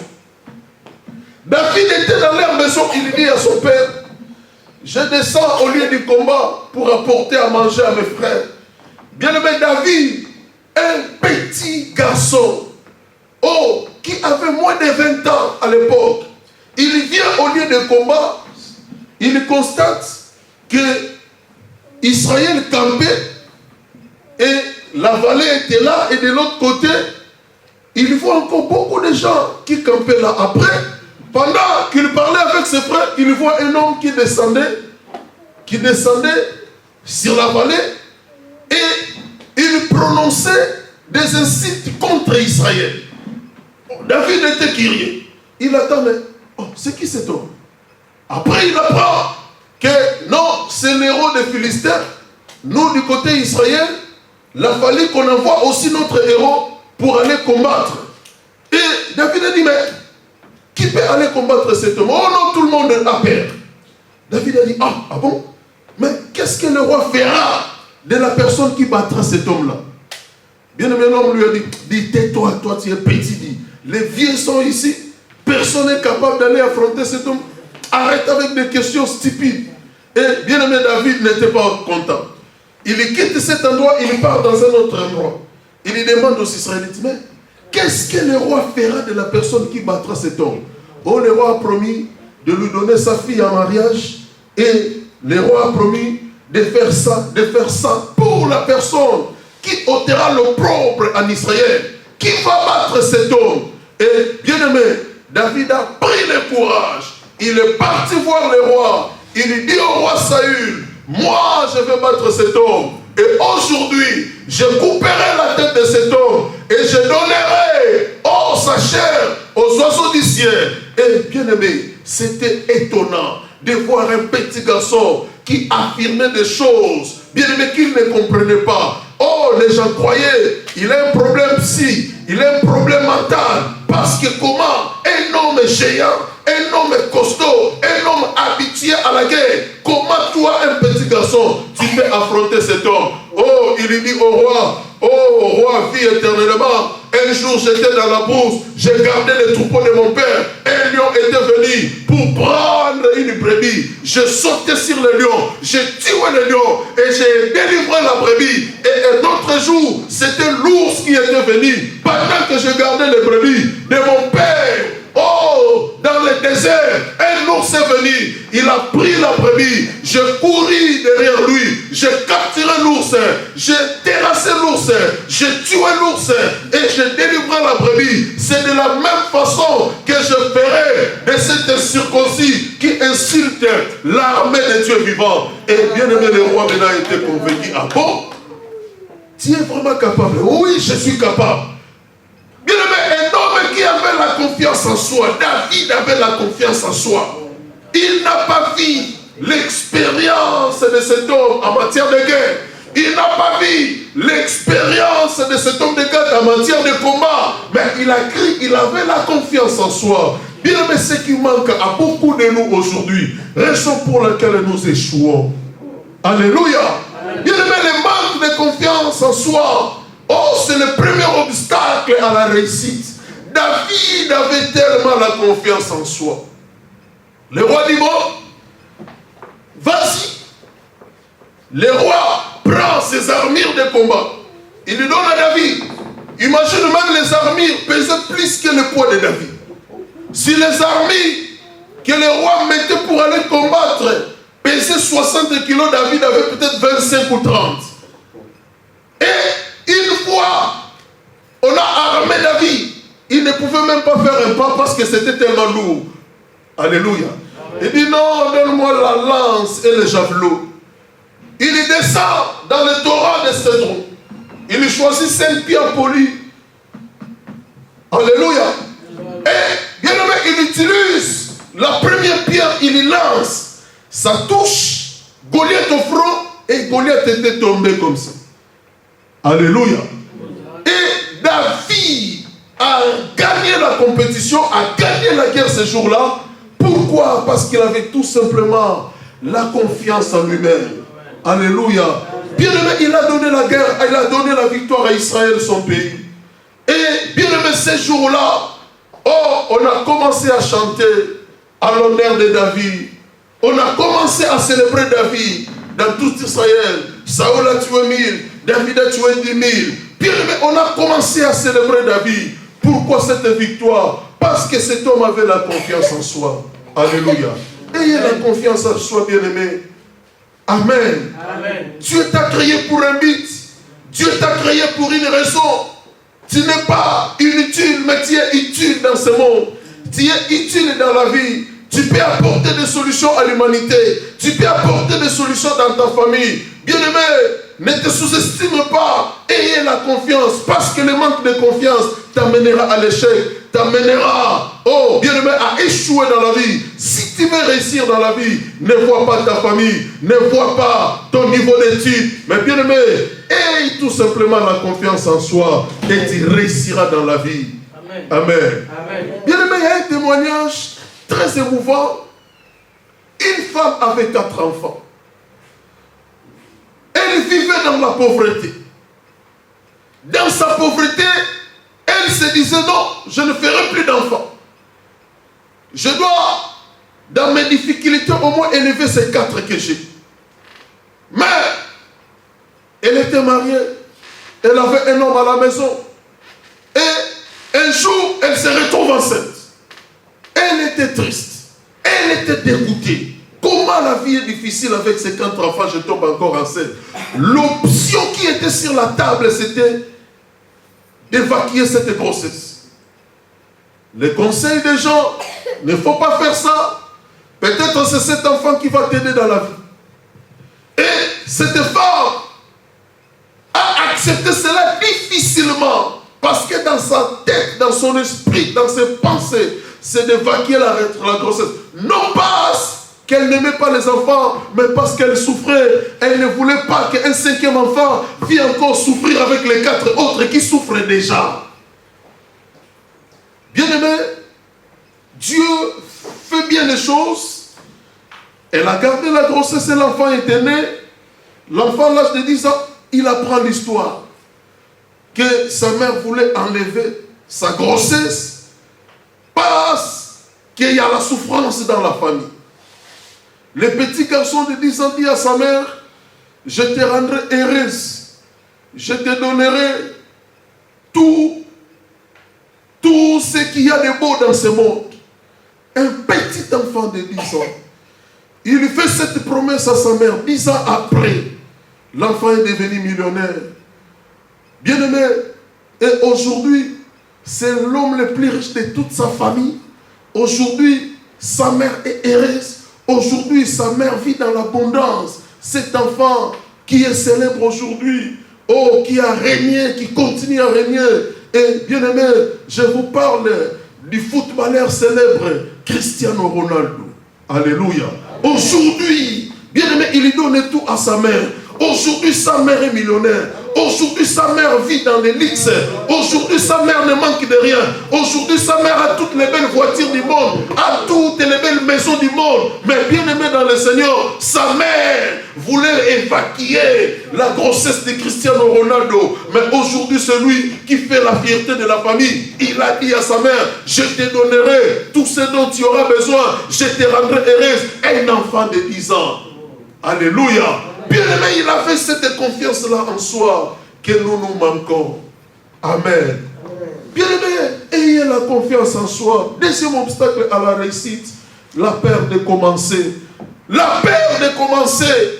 David était dans leur maison, il dit à son père, je descends au lieu du combat pour apporter à manger à mes frères. Bien aimé David, un petit garçon, oh, qui avait moins de 20 ans à l'époque, il vient au lieu de combat, il constate que Israël campait et la vallée était là et de l'autre côté, il voit encore beaucoup de gens qui campaient là. Après, pendant qu'il parlait avec ses frères, il voit un homme qui descendait sur la vallée et il prononçait des insultes contre Israël. David était curieux. Il attendait. Oh, c'est qui cet homme? Après, il apprend que non, c'est l'héros des Philistins. Nous, du côté Israël, il a fallu qu'on envoie aussi notre héros pour aller combattre. Et David a dit, mais qui peut aller combattre cet homme? Oh non, tout le monde a peur. David a dit, ah bon? Mais qu'est-ce que le roi fera de la personne qui battra cet homme-là? Bien aimé, l'homme lui a dit, tais-toi, toi tu es petit, dit. Les vieux sont ici, personne n'est capable d'aller affronter cet homme. Arrête avec des questions stupides. Et bien aimé, David n'était pas content. Il quitte cet endroit, il part dans un autre endroit. Il demande aux Israélites, mais qu'est-ce que le roi fera de la personne qui battra cet homme? Oh, le roi a promis de lui donner sa fille en mariage et le roi a promis de faire ça pour la personne qui ôtera l'opprobre en Israël. Qui va battre cet homme? Et bien aimé, David a pris le courage. Il est parti voir le roi. Il dit au roi Saül, moi je vais battre cet homme. Et aujourd'hui, je couperai la tête de cet homme et je donnerai, oh, sa chair aux oiseaux du ciel. Et bien aimé, c'était étonnant de voir un petit garçon qui affirmait des choses, bien aimé, qu'il ne comprenait pas. Oh, les gens croyaient, il a un problème psy, il a un problème mental. Parce que comment un homme géant, un homme costaud, un homme habitué à la guerre, comment toi, un petit garçon, tu peux affronter cet homme? Oh, il lui dit au roi, oh, roi, vis éternellement. Un jour, j'étais dans la brousse, j'ai gardé les troupeaux de mon père. Un lion était venu pour prendre une brebis. Je sautais sur le lion, j'ai tué le lion et j'ai délivré la brebis. Et un autre jour, c'était l'ours qui était venu pendant que je gardais les brebis de mon père. Oh, dans le désert, un ours est venu, il a pris la brebis, je courus derrière lui, j'ai capturé l'ours, j'ai terrassé l'ours, j'ai tué l'ours et j'ai délivré la brebis. C'est de la même façon que je ferai de cet incirconcis qui insulte l'armée des dieux vivants. Et bien aimé, le roi maintenant était convaincu. Ah bon? Tu es vraiment capable? Oui, je suis capable. Bien aimé, un homme qui avait la confiance en soi, David avait la confiance en soi. Il n'a pas vu l'expérience de cet homme en matière de guerre. Il n'a pas vu l'expérience de cet homme de guerre en matière de combat. Mais il a cru, il avait la confiance en soi. Bien aimé, ce qui manque à beaucoup de nous aujourd'hui, raison pour laquelle nous échouons. Alléluia. Bien aimé, le manque de confiance en soi, oh, c'est le premier obstacle à la réussite. David avait tellement la confiance en soi. Le roi dit, bon, vas-y. Le roi prend ses armures de combat. Il lui donne à David. Imagine même les armures pesaient plus que le poids de David. Si les armures que le roi mettait pour aller combattre pesaient 60 kilos, David avait peut-être 25 ou 30. Et une fois, on a armé David. Il ne pouvait même pas faire un pas parce que c'était tellement lourd. Alléluia. Il dit non, donne-moi la lance et le javelot. Il descend dans le torrent de Cédron. Il choisit 5 pierres polies. Alléluia. Et bien aimé, il utilise la première pierre, il lance. Ça touche Goliath au front et Goliath était tombé comme ça. Alléluia. Et David a gagné la compétition, a gagné la guerre ce jour-là. Pourquoi? Parce qu'il avait tout simplement la confiance en lui-même. Alléluia. Bien aimé, il a donné la guerre, il a donné la victoire à Israël, son pays. Et bien aimé, ces jours-là, on a commencé à chanter à l'honneur de David. On a commencé à célébrer David dans tout Israël. Saül a tué 1000, David a tué 10 000. Bien aimé, on a commencé à célébrer David. Pourquoi cette victoire? Parce que cet homme avait la confiance en soi. Alléluia. Ayez la confiance en soi, bien aimé. Amen. Amen. Dieu t'a créé pour un but. Dieu t'a créé pour une raison. Tu n'es pas inutile, mais tu es utile dans ce monde. Tu es utile dans la vie. Tu peux apporter des solutions à l'humanité. Tu peux apporter des solutions dans ta famille. Bien-aimé, ne te sous-estime pas. Ayez la confiance. Parce que le manque de confiance t'amènera à l'échec. T'amènera, bien-aimé, à échouer dans la vie. Si tu veux réussir dans la vie, ne vois pas ta famille. Ne vois pas ton niveau d'études. Mais bien-aimé, aie tout simplement la confiance en soi. Et tu réussiras dans la vie. Amen. Amen. Amen. Bien-aimé, il y a un témoignage très émouvant. Une femme avec 4 enfants. Elle vivait dans la pauvreté. Dans sa pauvreté, elle se disait non, je ne ferai plus d'enfants. Je dois, dans mes difficultés, au moins élever ces 4 que j'ai. Mais, elle était mariée. Elle avait un homme à la maison. Et un jour, elle se retrouve enceinte. Elle était triste. Elle était dégoûtée. Comment la vie est difficile avec ces 4 enfants, je tombe encore enceinte. L'option qui était sur la table, c'était d'évacuer cette grossesse. Les conseils des gens, il ne faut pas faire ça. Peut-être c'est cet enfant qui va t'aider dans la vie. Et cette femme a accepté cela difficilement. Parce que dans sa tête, dans son esprit, dans ses pensées, c'est d'évacuer la grossesse. Non pas qu'elle n'aimait pas les enfants, mais parce qu'elle souffrait. Elle ne voulait pas qu'un 5e enfant vienne encore souffrir avec les 4 autres qui souffrent déjà. Bien-aimé, Dieu fait bien les choses. Elle a gardé la grossesse et l'enfant était né. L'enfant, à l'âge de 10 ans, il apprend l'histoire. Que sa mère voulait enlever sa grossesse parce qu'il y a la souffrance dans la famille. Le petit garçon de 10 ans dit à sa mère, je te rendrai heureuse, je te donnerai tout ce qu'il y a de beau dans ce monde. Un petit enfant de 10 ans. Il fait cette promesse à sa mère. 10 ans après, l'enfant est devenu millionnaire. Bien-aimé, et aujourd'hui, c'est l'homme le plus riche de toute sa famille. Aujourd'hui, sa mère est heureuse. Aujourd'hui, sa mère vit dans l'abondance. Cet enfant qui est célèbre aujourd'hui, qui a régné, qui continue à régner. Et bien-aimé, je vous parle du footballeur célèbre Cristiano Ronaldo. Alléluia. Aujourd'hui, bien-aimé, il donne tout à sa mère. Aujourd'hui, sa mère est millionnaire. Aujourd'hui, sa mère vit dans les luxes. Aujourd'hui, sa mère ne manque de rien. Aujourd'hui, sa mère a toutes les belles voitures du monde, a toutes les belles maisons du monde. Mais bien aimé dans le Seigneur, sa mère voulait évacuer la grossesse de Cristiano Ronaldo. Mais aujourd'hui, celui qui fait la fierté de la famille, il a dit à sa mère, je te donnerai tout ce dont tu auras besoin. Je te rendrai heureuse. Un enfant de 10 ans. Alléluia. Bien aimé, il a fait cette confiance-là en soi que nous manquons. Amen. Bien aimé, ayez la confiance en soi. Deuxième obstacle à la réussite, la peur de commencer. La peur de commencer.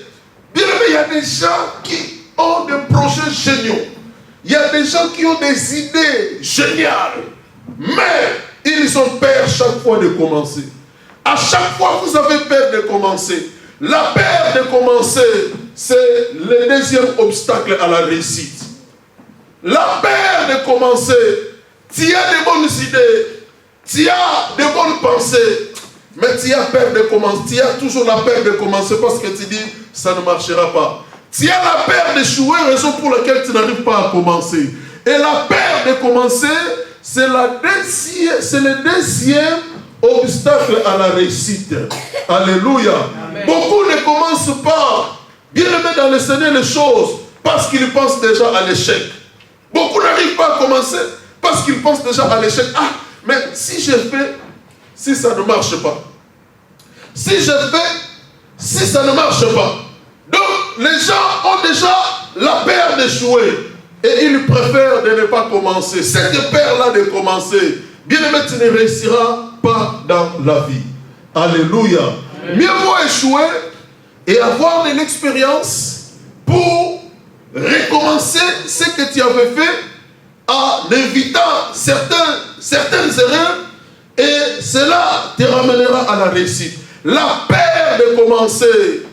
Bien aimé, il y a des gens qui ont des projets géniaux. Il y a des gens qui ont des idées géniales. Mais ils ont peur chaque fois de commencer. À chaque fois, vous avez peur de commencer. La peur de commencer, c'est le deuxième obstacle à la réussite. La peur de commencer, tu as de bonnes idées, tu as de bonnes pensées, mais tu as peur de commencer. Tu as toujours la peur de commencer parce que tu dis, ça ne marchera pas. Tu as la peur d'échouer, raison pour laquelle tu n'arrives pas à commencer. Et la peur de commencer, c'est le deuxième obstacle à la réussite. Alléluia. Amen. Beaucoup ne commencent pas, bien aimé dans le Seigneur, les choses parce qu'ils pensent déjà à l'échec. Beaucoup n'arrivent pas à commencer parce qu'ils pensent déjà à l'échec. Ah, mais si je fais, si ça ne marche pas. Si je fais, si ça ne marche pas. Donc, les gens ont déjà la peur d'échouer et ils préfèrent de ne pas commencer. Cette peur-là de commencer, bien aimé, tu ne réussiras pas dans la vie. Alléluia. Amen. Mieux vaut échouer et avoir de l'expérience pour recommencer ce que tu avais fait en évitant certaines erreurs et cela te ramènera à la réussite. La peur de commencer,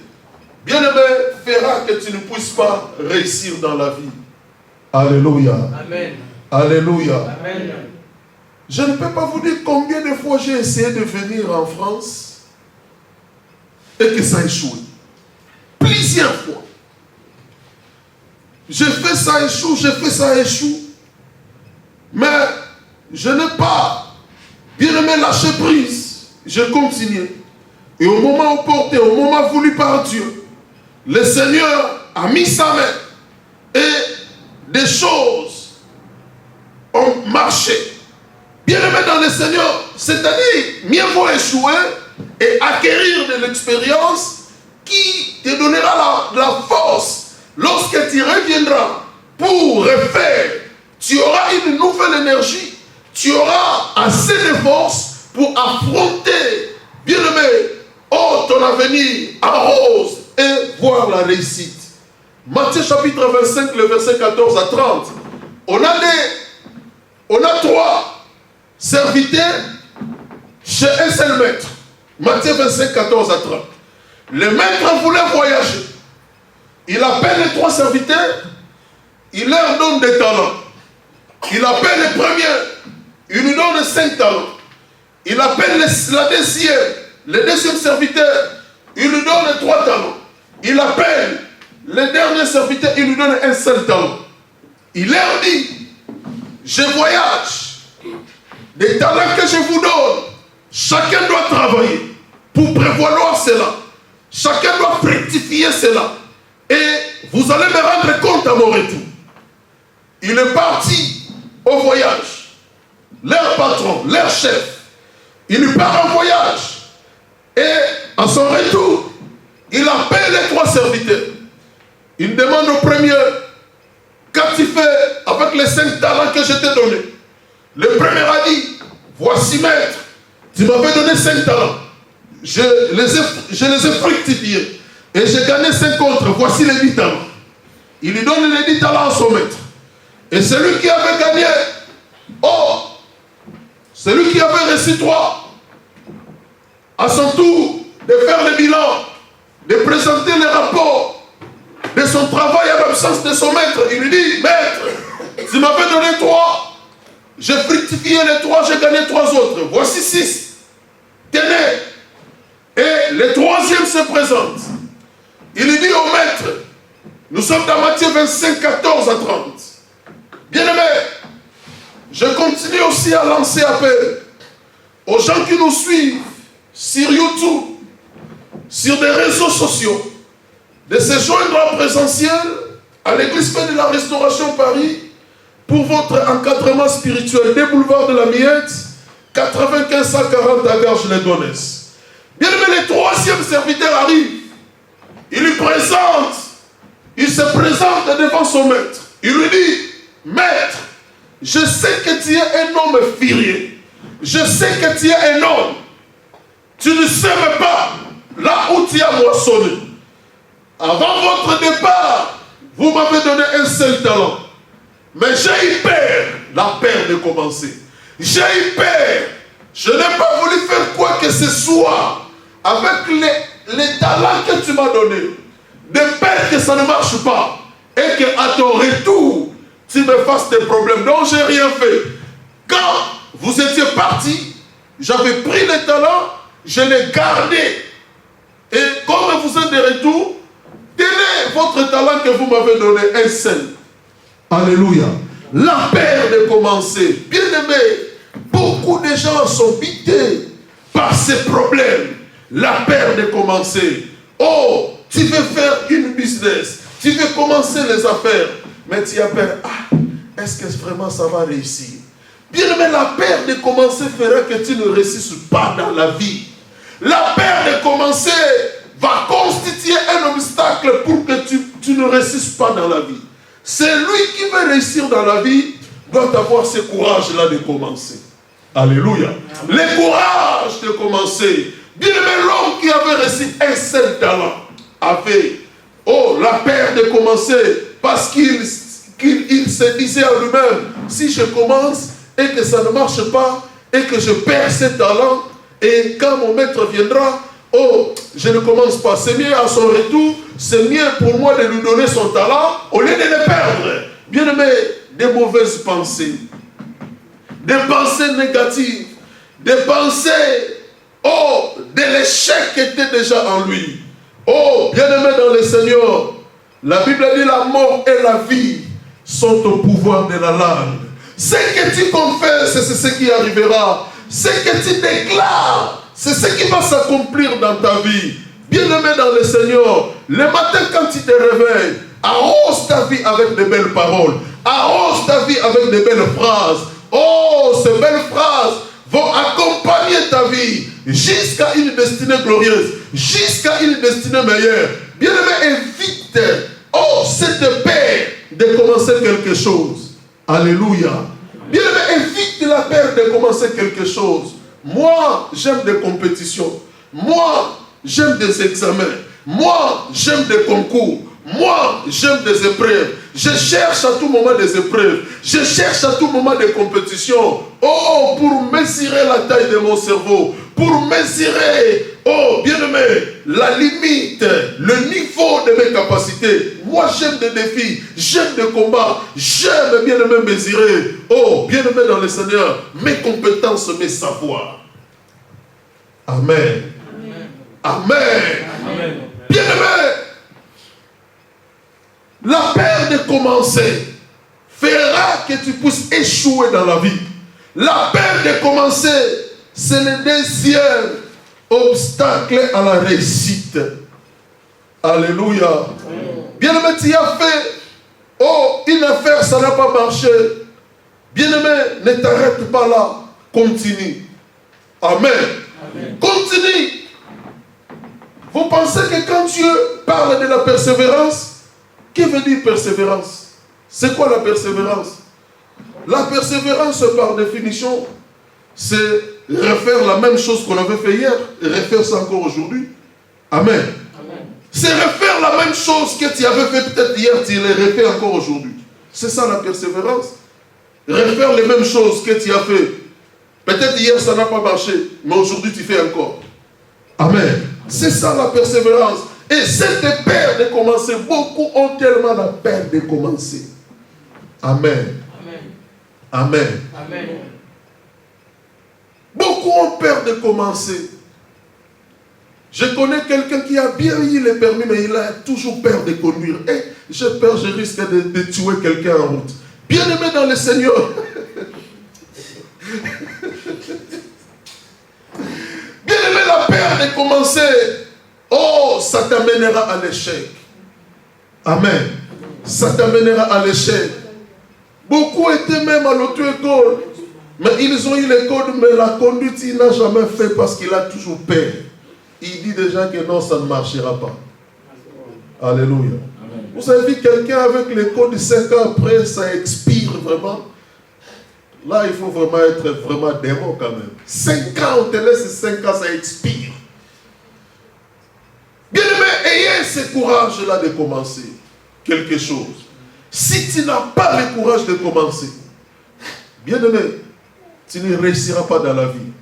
bien aimé, fera que tu ne puisses pas réussir dans la vie. Alléluia. Amen. Alléluia. Amen. Je ne peux pas vous dire combien de fois j'ai essayé de venir en France et que ça a échoué. Plusieurs fois. J'ai fait ça échoue, j'ai fait ça échoue. Mais je n'ai pas bien aimé lâcher prise. J'ai continué. Et au moment opportun, au moment voulu par Dieu, le Seigneur a mis sa main et des choses ont marché. Bien aimé dans le Seigneur, c'est-à-dire, mieux vaut échouer et acquérir de l'expérience qui te donnera la force. Lorsque tu reviendras pour refaire, tu auras une nouvelle énergie, tu auras assez de force pour affronter, bien aimé, ton avenir en rose et voir la réussite. Matthieu chapitre 25, le verset 14 à 30. On a 3 serviteurs chez un seul maître. Matthieu 25, 14 à 30. Le maître voulait voyager. Il appelle les 3 serviteurs, il leur donne des talents. Il appelle les premiers, il lui donne 5 talents. Il appelle le deuxième serviteur, il lui donne 3 talents. Il appelle le dernier serviteur, il lui donne un seul talent. Il leur dit, je voyage, des talents que je vous donne, chacun doit travailler pour prévaloir cela. Chacun doit fructifier cela. Et vous allez me rendre compte à mon retour. Il est parti au voyage. Leur patron, leur chef, il part en voyage. Et à son retour, il appelle les 3 serviteurs. Il demande au premier, qu'as-tu fait avec les 5 talents que je t'ai donnés? Le premier a dit, voici maître, tu m'avais donné 5 talents. Je les ai fructifiés. Et j'ai gagné 5 autres. Voici les 10 talents. Il lui donne les 10 talents à son maître. Et celui qui avait gagné, celui qui avait reçu 3, à son tour de faire le bilan, de présenter le rapport de son travail à l'absence de son maître, il lui dit, maître, tu m'avais donné 3, j'ai fructifié les 3, j'ai gagné 3 autres. Voici 6. Tenez. Et le 3e se présente. Il lui dit au maître, Nous sommes dans Matthieu 25, 14 à 30. Bien-aimés, je continue aussi à lancer appel aux gens qui nous suivent sur YouTube, sur des réseaux sociaux, de se joindre en présentiel à l'église Paix de la Restauration Paris pour votre encadrement spirituel des boulevards de la Miette, 95 140 à Garges-les-Gonesse. Bien-aimé, le troisième serviteur arrive. Il se présente devant son maître. Il lui dit, maître, je sais que tu es un homme furieux. Je sais que tu es un homme. Tu ne sèmes pas là où tu as moissonné. Avant votre départ, vous m'avez donné un seul talent. Mais j'ai eu peur, la peur de commencer. J'ai eu peur. Je n'ai pas voulu faire quoi que ce soit avec les talents que tu m'as donnés. De peur que ça ne marche pas. Et qu'à ton retour, tu me fasses des problèmes. Donc j'ai rien fait. Quand vous étiez parti, j'avais pris les talents, je les gardais. Et comme vous êtes de retour, tenez votre talent que vous m'avez donné, un seul. Alléluia. La peur de commencer. Bien aimé, beaucoup de gens sont bités par ces problèmes. La peur de commencer. Oh, tu veux faire une business. Tu veux commencer les affaires. Mais tu as peur. Ah, est-ce que vraiment ça va réussir? Bien aimé, la peur de commencer fera que tu ne réussisses pas dans la vie. La peur de commencer va constituer un obstacle pour que tu ne réussisses pas dans la vie. C'est lui qui veut réussir dans la vie, doit avoir ce courage-là de commencer. Alléluia. Le courage de commencer. Bien aimé, l'homme qui avait reçu un seul talent avait la peur de commencer parce qu'il se disait à lui-même, si je commence et que ça ne marche pas et que je perds ce talent et quand mon maître viendra, je ne commence pas. C'est mieux à son retour, c'est mieux pour moi de lui donner son talent au lieu de le perdre. Bien aimé, des mauvaises pensées, des pensées négatives, des pensées, de l'échec qui était déjà en lui. Bien aimé dans le Seigneur, la Bible dit la mort et la vie sont au pouvoir de la langue. Ce que tu confesses, c'est ce qui arrivera. Ce que tu déclares, c'est ce qui va s'accomplir dans ta vie. Bien-aimé dans le Seigneur, le matin quand tu te réveilles, arrose ta vie avec de belles paroles. Arrose ta vie avec de belles phrases. Ces belles phrases vont accompagner ta vie jusqu'à une destinée glorieuse, jusqu'à une destinée meilleure. Bien-aimé, évite, cette peur de commencer quelque chose. Alléluia. Bien-aimé, évite la peur de commencer quelque chose. Moi, j'aime des compétitions. Moi, j'aime des examens. Moi, j'aime des concours. Moi, j'aime des épreuves. Je cherche à tout moment des épreuves. Je cherche à tout moment des compétitions. Pour mesurer la taille de mon cerveau. Pour mesurer, bien-aimé, la limite, le niveau de mes capacités. Moi, j'aime des défis. J'aime des combats. J'aime, bien-aimé, mesurer. Bien-aimé dans le Seigneur, mes compétences, mes savoirs. Amen. Amen. Amen. Bien-aimé, la peur de commencer fera que tu puisses échouer dans la vie. La peur de commencer, c'est le deuxième obstacle à la réussite. Alléluia. Bien-aimé, tu as fait une affaire, ça n'a pas marché. Bien-aimé, ne t'arrête pas là. Continue. Amen. Amen. Continue. Vous pensez que quand Dieu parle de la persévérance, que veut dire persévérance? C'est quoi la persévérance? La persévérance, par définition, c'est refaire la même chose qu'on avait fait hier et refaire ça encore aujourd'hui. Amen. Amen. C'est refaire la même chose que tu avais fait peut-être hier, tu les refais encore aujourd'hui. C'est ça la persévérance. Refaire les mêmes choses que tu as fait. Peut-être hier ça n'a pas marché, mais aujourd'hui tu fais encore. Amen. C'est ça la persévérance. Et cette peur de commencer, beaucoup ont tellement la peur de commencer. Amen. Amen. Amen. Je connais quelqu'un qui a bien eu les permis, mais il a toujours peur de conduire. Et j'ai peur, je risque de tuer quelqu'un en route. Bien-aimé dans le Seigneur. Bien-aimé, la peur de commencer, oh, ça t'amènera à l'échec. Amen. Ça t'amènera à l'échec. Beaucoup étaient même à l'auto-école. Mais ils ont eu les codes, mais la conduite, il n'a jamais fait parce qu'il a toujours peur. Il dit déjà que non, ça ne marchera pas. Alléluia. Amen. Vous avez vu quelqu'un avec les codes 5 ans après, ça expire vraiment. Là, il faut vraiment être vraiment démon quand même. 5 ans, on te laisse 5 ans, ça expire. Bien aimé, ayez ce courage-là de commencer quelque chose. Si tu n'as pas le courage de commencer, bien aimé, tu ne réussiras pas dans la vie.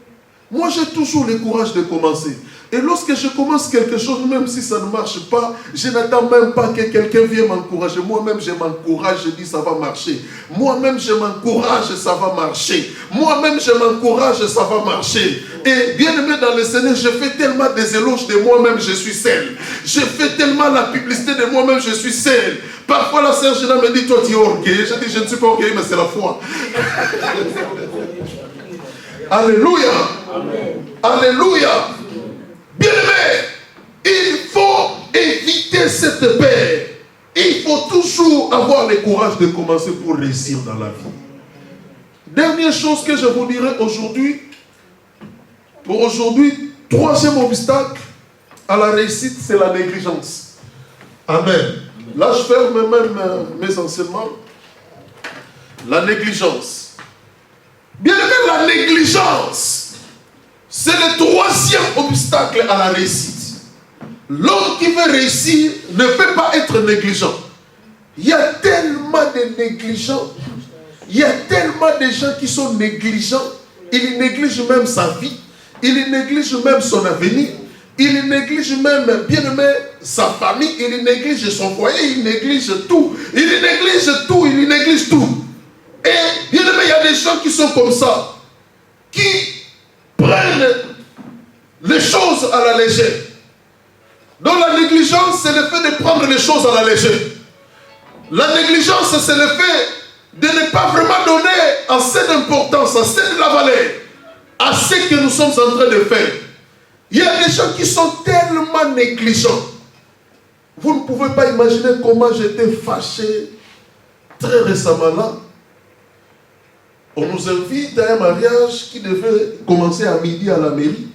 Moi, j'ai toujours le courage de commencer. Et lorsque je commence quelque chose, même si ça ne marche pas, je n'attends même pas que quelqu'un vienne m'encourager. Moi-même, je m'encourage, je dis ça va marcher. Moi-même, je m'encourage, ça va marcher. Moi-même, je m'encourage, ça va marcher. Et bien aimé dans le Seigneur, je fais tellement des éloges de moi-même, je suis seul. Je fais tellement la publicité de moi-même, je suis seul. Parfois, la sœur Gina me dit, toi, tu es orgueilleux. Je dis, je ne suis pas orgueilleux, mais c'est la foi. Alléluia. Amen. Alléluia. Bien-aimé, il faut éviter cette peur. Il faut toujours avoir le courage de commencer pour réussir dans la vie. Dernière chose que je vous dirai aujourd'hui, pour aujourd'hui, troisième obstacle à la réussite, c'est la négligence. Amen. Là, je ferme même mes enseignements. La négligence. Bien-aimé, la négligence, c'est le troisième obstacle à la réussite. L'homme qui veut réussir ne peut pas être négligent. Il y a tellement de négligents. Il y a tellement de gens qui sont négligents. Ils négligent même sa vie. Ils négligent même son avenir. Ils négligent même, bien aimé, sa famille. Ils négligent son foyer. Ils négligent tout. Ils négligent tout. Ils négligent tout. Et bien aimé, il y a des gens qui sont comme ça. Qui prennent les choses à la légère. Donc la négligence, c'est le fait de prendre les choses à la légère. La négligence, c'est le fait de ne pas vraiment donner assez d'importance, assez de la valeur à ce que nous sommes en train de faire. Il y a des gens qui sont tellement négligents. Vous ne pouvez pas imaginer comment j'étais fâché très récemment là. On nous invite à un mariage qui devait commencer à midi à la mairie.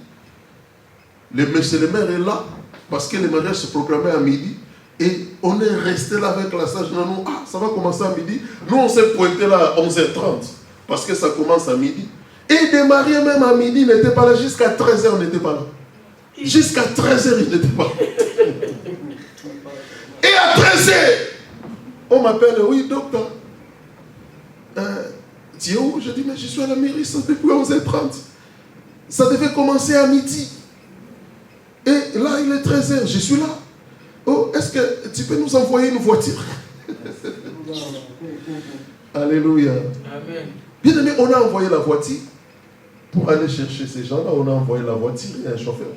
Le monsieur le maire est là, parce que le mariage se programmait à midi. Et on est resté là avec la sage. Non, ça va commencer à midi. Nous, on s'est pointé là à 11h30, parce que ça commence à midi. Et des mariés, même à midi, n'étaient pas là. Jusqu'à 13h, on n'était pas là. Jusqu'à 13h, ils n'étaient pas là. Et à 13h, on m'appelle, oui, docteur. Tu es où? Je dis, mais je suis à la mairie, ça depuis 11h30. Ça devait commencer à midi. Et là, il est 13h, je suis là. Oh, est-ce que tu peux nous envoyer une voiture? Alléluia. Amen. Bien aimé, on a envoyé la voiture pour aller chercher ces gens-là. On a envoyé la voiture et un chauffeur.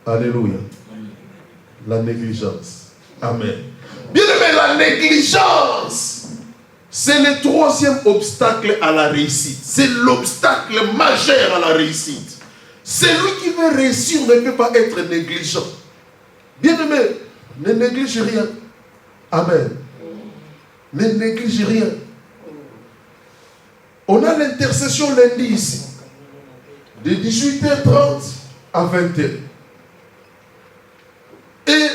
Alléluia. La négligence. Amen. Bien aimé, la négligence, c'est le troisième obstacle à la réussite. C'est l'obstacle majeur à la réussite. Celui qui veut réussir ne peut pas être négligent. Bien-aimé, ne néglige rien. Amen. Ne néglige rien. On a l'intercession lundi ici, de 18h30 à 20h. Et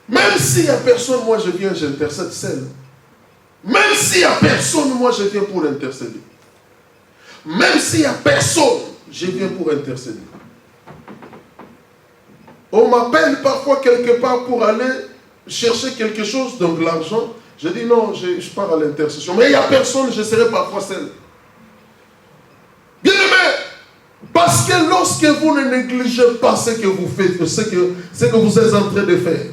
même s'il n'y a personne, moi je viens, j'intercède seul. Même s'il n'y a personne, moi je viens pour intercéder. Même s'il n'y a personne, je viens pour intercéder. On m'appelle parfois quelque part pour aller chercher quelque chose, donc l'argent. Je dis non, je pars à l'intercession. Mais il n'y a personne, je serai parfois seul. Bien aimé, parce que lorsque vous ne négligez pas ce que vous faites, ce que vous êtes en train de faire,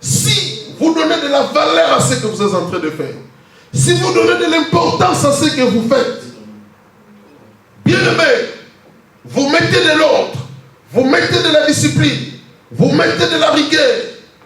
si vous donnez de la valeur à ce que vous êtes en train de faire, si vous donnez de l'importance à ce que vous faites, bien aimé, vous mettez de l'ordre, vous mettez de la discipline, vous mettez de la rigueur,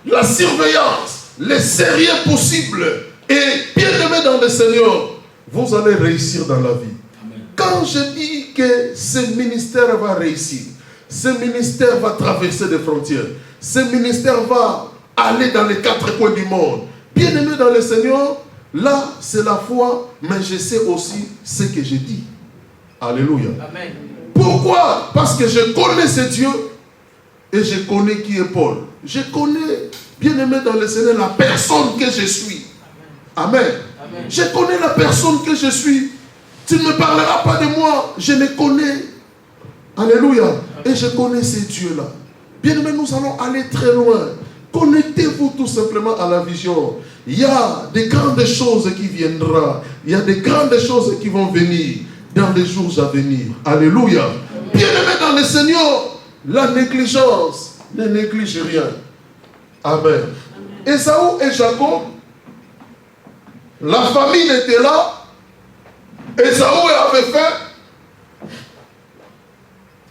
la surveillance, les sérieux possibles, et bien aimé dans le Seigneur, vous allez réussir dans la vie. Amen. Quand je dis que ce ministère va réussir, ce ministère va traverser des frontières, ce ministère va aller dans les 4 coins du monde, bien aimé dans le Seigneur, là c'est la foi, mais je sais aussi ce que je dis. Alléluia. Amen. Pourquoi? Parce que je connais ce Dieu et je connais qui est Paul. Je connais, bien aimé dans le Seigneur, la personne que je suis. Amen. Amen. Je connais la personne que je suis. Tu ne me parleras pas de moi, je le connais. Alléluia. Amen. Et je connais ce Dieu-là. Bien aimé, nous allons aller très loin. Connectez-vous tout simplement à la vision. Il y a des grandes choses qui viendront. Il y a des grandes choses qui vont venir dans les jours à venir. Alléluia. Bien aimé dans le Seigneur, la négligence ne néglige rien. Amen. Ésaü et Jacob, la famille était là. Ésaü avait faim.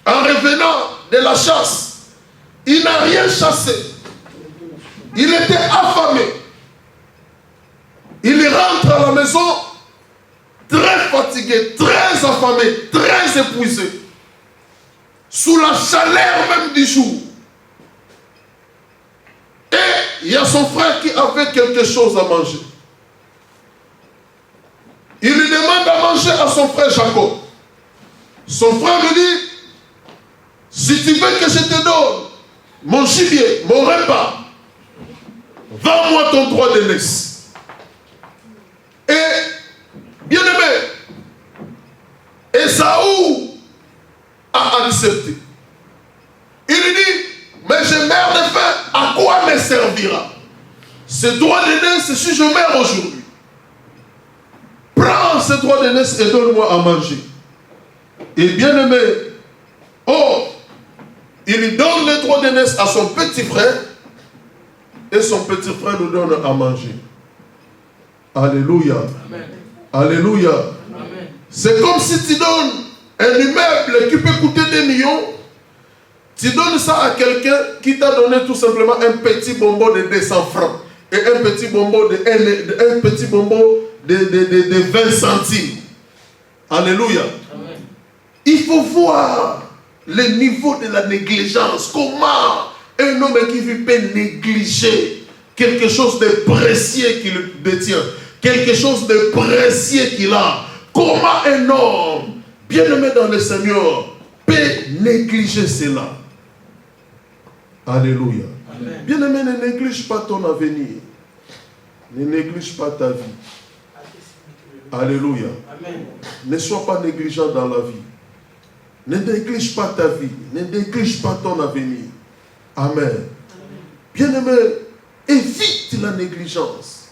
En revenant de la chasse, il n'a rien chassé. Il était affamé. Il rentre à la maison très fatigué, très affamé, très épuisé, sous la chaleur même du jour. Et il y a son frère qui avait quelque chose à manger. Il lui demande à manger à son frère Jacob. Son frère lui dit, si tu veux que je te donne mon gibier, mon repas, vends-moi ton droit d'aînesse. Et, bien aimé, Ésaü a accepté. Il lui dit, mais je meurs de faim, à quoi me servira ce droit d'aînesse si je meurs aujourd'hui? Prends ce droit d'aînesse et donne-moi à manger. Et bien aimé, il lui donne le droit d'aînesse à son petit frère et son petit frère lui donne à manger. Alléluia. Amen. Alléluia. Amen. C'est comme si tu donnes un immeuble qui peut coûter 2 millions, tu donnes ça à quelqu'un qui t'a donné tout simplement un petit bonbon de 200 francs et un petit bonbon de 20 centimes. Alléluia. Amen. Il faut voir le niveau de la négligence. Comment un homme qui vit peut négliger quelque chose de précieux qu'il détient, quelque chose de précieux qu'il a. Comment un homme bien aimé dans le Seigneur peut négliger cela? Alléluia. Amen. Bien aimé, ne néglige pas ton avenir. Ne néglige pas ta vie. Alléluia. Amen. Ne sois pas négligent dans la vie. Ne néglige pas ta vie. Ne néglige pas ton avenir. Amen. Bien-aimé, évite la négligence.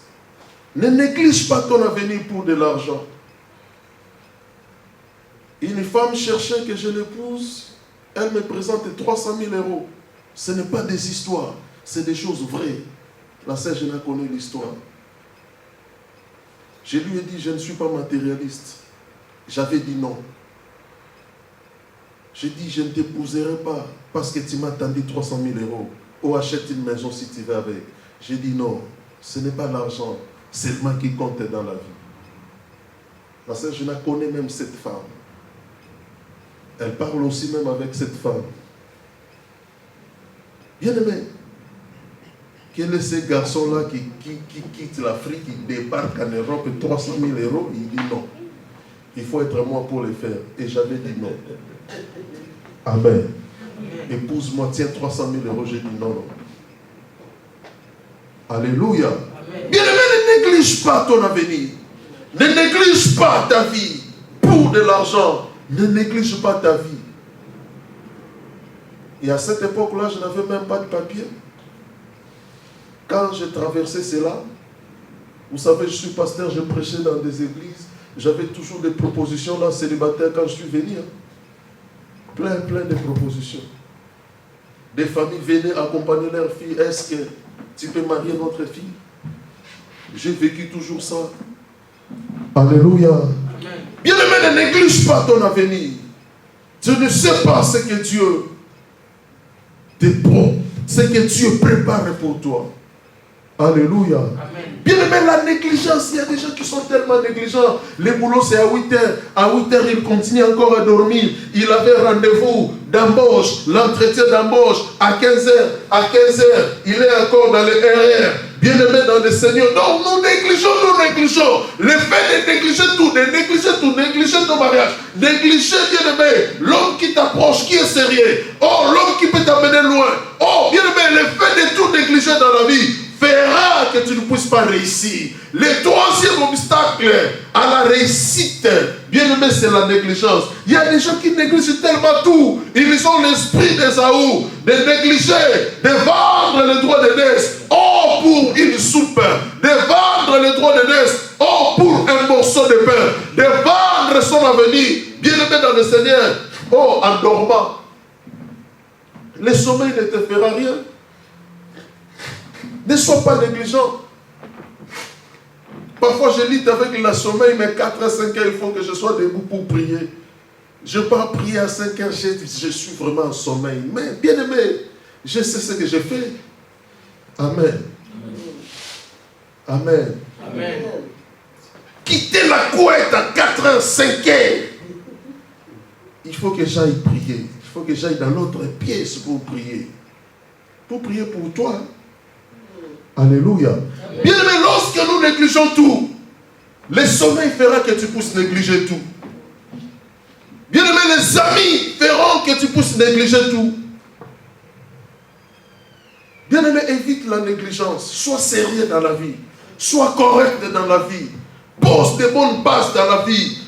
Ne néglige pas ton avenir pour de l'argent. Une femme cherchait que je l'épouse. Elle me présente 300 000 €. Ce n'est pas des histoires. C'est des choses vraies. La sœur Géna connaît l'histoire. Je lui ai dit, je ne suis pas matérialiste. J'avais dit non. J'ai dit, je ne t'épouserai pas parce que tu m'as tendu 300 000 €. Ou achète une maison si tu veux avec. J'ai dit non, ce n'est pas l'argent seulement qui compte dans la vie. La sœur Géna connaît même cette femme. Elle parle aussi même avec cette femme. Bien aimé, quel est ce garçon-là qui quitte l'Afrique, qui débarque en Europe, 300 000 €? Il dit non. Il faut être moi pour le faire. Et j'avais dit non. Amen. Épouse-moi, tiens 300 000 €. J'ai dit non, non. Alléluia. Amen. Bien aimé, ne néglige pas ton avenir. Ne néglige pas ta vie pour de l'argent. Ne néglige pas ta vie. Et à cette époque-là, je n'avais même pas de papier. Quand j'ai traversé cela, vous savez, je suis pasteur, je prêchais dans des églises. J'avais toujours des propositions là, célibataires, quand je suis venu. Plein de propositions. Des familles venaient accompagner leurs filles. Est-ce que tu peux marier notre fille? J'ai vécu toujours ça. Alléluia. Bien-aimé, ne néglige pas ton avenir. Tu ne sais pas ce que Dieu ce que Dieu prépare pour toi. Alléluia. Bien aimé, la négligence, il y a des gens qui sont tellement négligents. Le boulot, c'est à 8 heures. À 8 heures, il continue encore à dormir. Il avait rendez-vous d'embauche, l'entretien d'embauche à 15 heures. À 15 heures, il est encore dans le RR. Bien aimé dans le Seigneur. Donc, nous négligeons. Le fait de négliger ton mariage. Négliger, bien aimé, l'homme qui t'approche, qui est sérieux. Oh, l'homme qui peut t'amener loin. Oh, bien aimé, le fait de tout négliger dans la vie fera que tu ne puisses pas réussir. Le troisième obstacle à la réussite, bien aimé, c'est la négligence. Il y a des gens qui négligent tellement tout. Ils ont l'esprit d'Ésaü de négliger, de vendre le droit de naissance, oh, pour une soupe, de vendre le droit de naissance, oh, pour un morceau de pain, de vendre son avenir, bien aimé dans le Seigneur, oh, en dormant. Le sommeil ne te fera rien. Ne sois pas négligent. Parfois, je lis avec le sommeil, mais 4 à 5 heures, il faut que je sois debout pour prier. Je pars prier à 5 heures, je suis vraiment en sommeil. Mais bien aimé, je sais ce que je fais. Amen. Amen. Amen. Quitter la couette à 4 heures, 5 heures. Il faut que j'aille prier. Il faut que j'aille dans l'autre pièce pour prier. Pour prier pour toi. Alléluia. Bien aimé, lorsque nous négligeons tout, le sommeil fera que tu puisses négliger tout. Bien aimé, les amis feront que tu puisses négliger tout. Bien aimé, évite la négligence. Sois sérieux dans la vie. Sois correct dans la vie. Pose de bonnes bases dans la vie.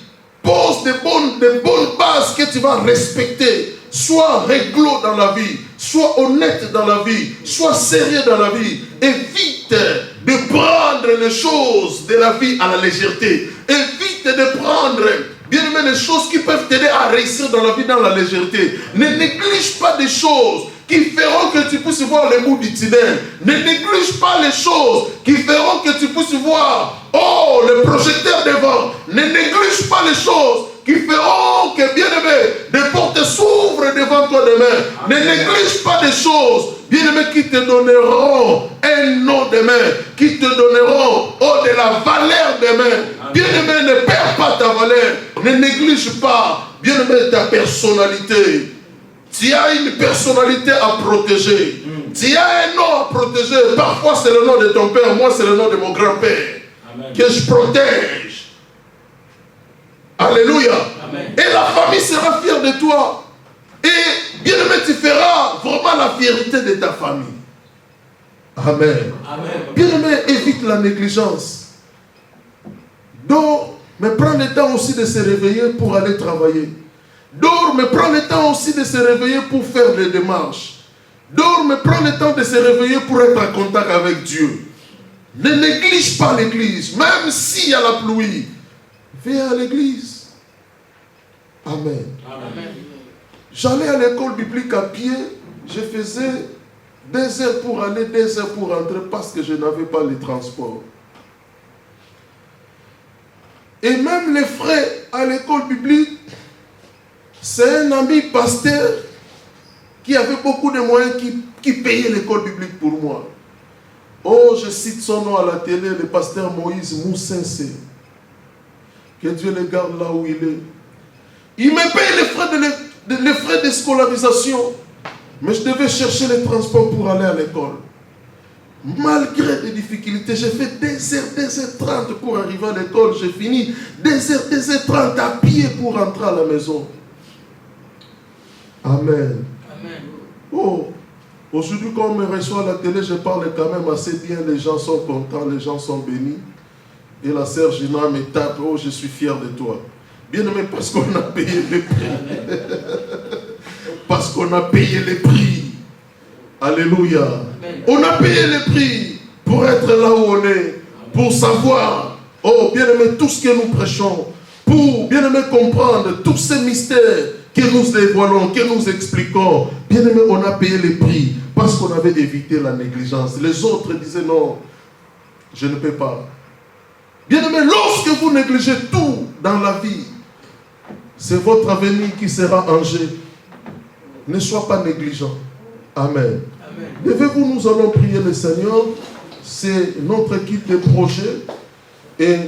Pose de bonnes bases que tu vas respecter. Sois réglo dans la vie. Sois honnête dans la vie. Sois sérieux dans la vie. Évite de prendre les choses de la vie à la légèreté. Évite de prendre, bien aimé, les choses qui peuvent t'aider à réussir dans la vie dans la légèreté. Ne néglige pas des choses qui feront que tu puisses voir le bout du tunnel. Ne néglige pas les choses qui feront que tu puisses voir, oh, le projecteur devant. Ne néglige pas les choses qui feront que, bien aimé, des portes s'ouvrent devant toi demain. Ne néglige pas des choses, bien aimé, qui te donneront un nom demain, qui te donneront, oh, de la valeur demain. Bien aimé, ne perds pas ta valeur. Ne néglige pas, bien aimé, ta personnalité. Tu as une personnalité à protéger. Tu as un nom à protéger. Parfois c'est le nom de ton père, moi c'est le nom de mon grand-père. Que je protège. Alléluia. Amen. Et la famille sera fière de toi. Et bien aimé, tu feras vraiment la fierté de ta famille. Amen. Amen. Bien aimé, évite la négligence. Dors, mais prends le temps aussi de se réveiller pour aller travailler. Dors, mais prends le temps aussi de se réveiller pour faire des démarches. Dors, mais prends le temps de se réveiller pour être en contact avec Dieu. Ne néglige pas l'église, même s'il y a la pluie. Viens à l'église. Amen. Amen. J'allais à l'école biblique à pied. Je faisais 2 heures pour aller, 2 heures pour rentrer parce que je n'avais pas les transports. Et même les frais à l'école biblique, c'est un ami pasteur qui avait beaucoup de moyens qui payait l'école biblique pour moi. Oh, je cite son nom à la télé, le pasteur Moïse Moussense. Que Dieu le garde là où il est. Il me paye les frais de scolarisation. Mais je devais chercher les transports pour aller à l'école. Malgré des difficultés, j'ai fait 2h30 pour arriver à l'école. J'ai fini 2h30 à pied pour rentrer à la maison. Amen. Amen. Oh, aujourd'hui, quand on me reçoit à la télé, je parle quand même assez bien. Les gens sont contents, les gens sont bénis. Et la sœur Gina me tape. Oh, je suis fier de toi. Bien aimé, parce qu'on a payé les prix. Parce qu'on a payé les prix. Alléluia. Amen. On a payé les prix pour être là où on est. Pour savoir, oh, bien aimé, tout ce que nous prêchons. Pour, bien aimé, comprendre tous ces mystères que nous dévoilons, que nous expliquons. Bien aimé, on a payé les prix parce qu'on avait évité la négligence. Les autres disaient non, je ne peux pas. Bien aimé, lorsque vous négligez tout dans la vie, C'est votre avenir qui sera en jeu. Ne sois pas négligent. Amen. Levez-vous, nous allons prier le Seigneur. C'est notre équipe de projet. Et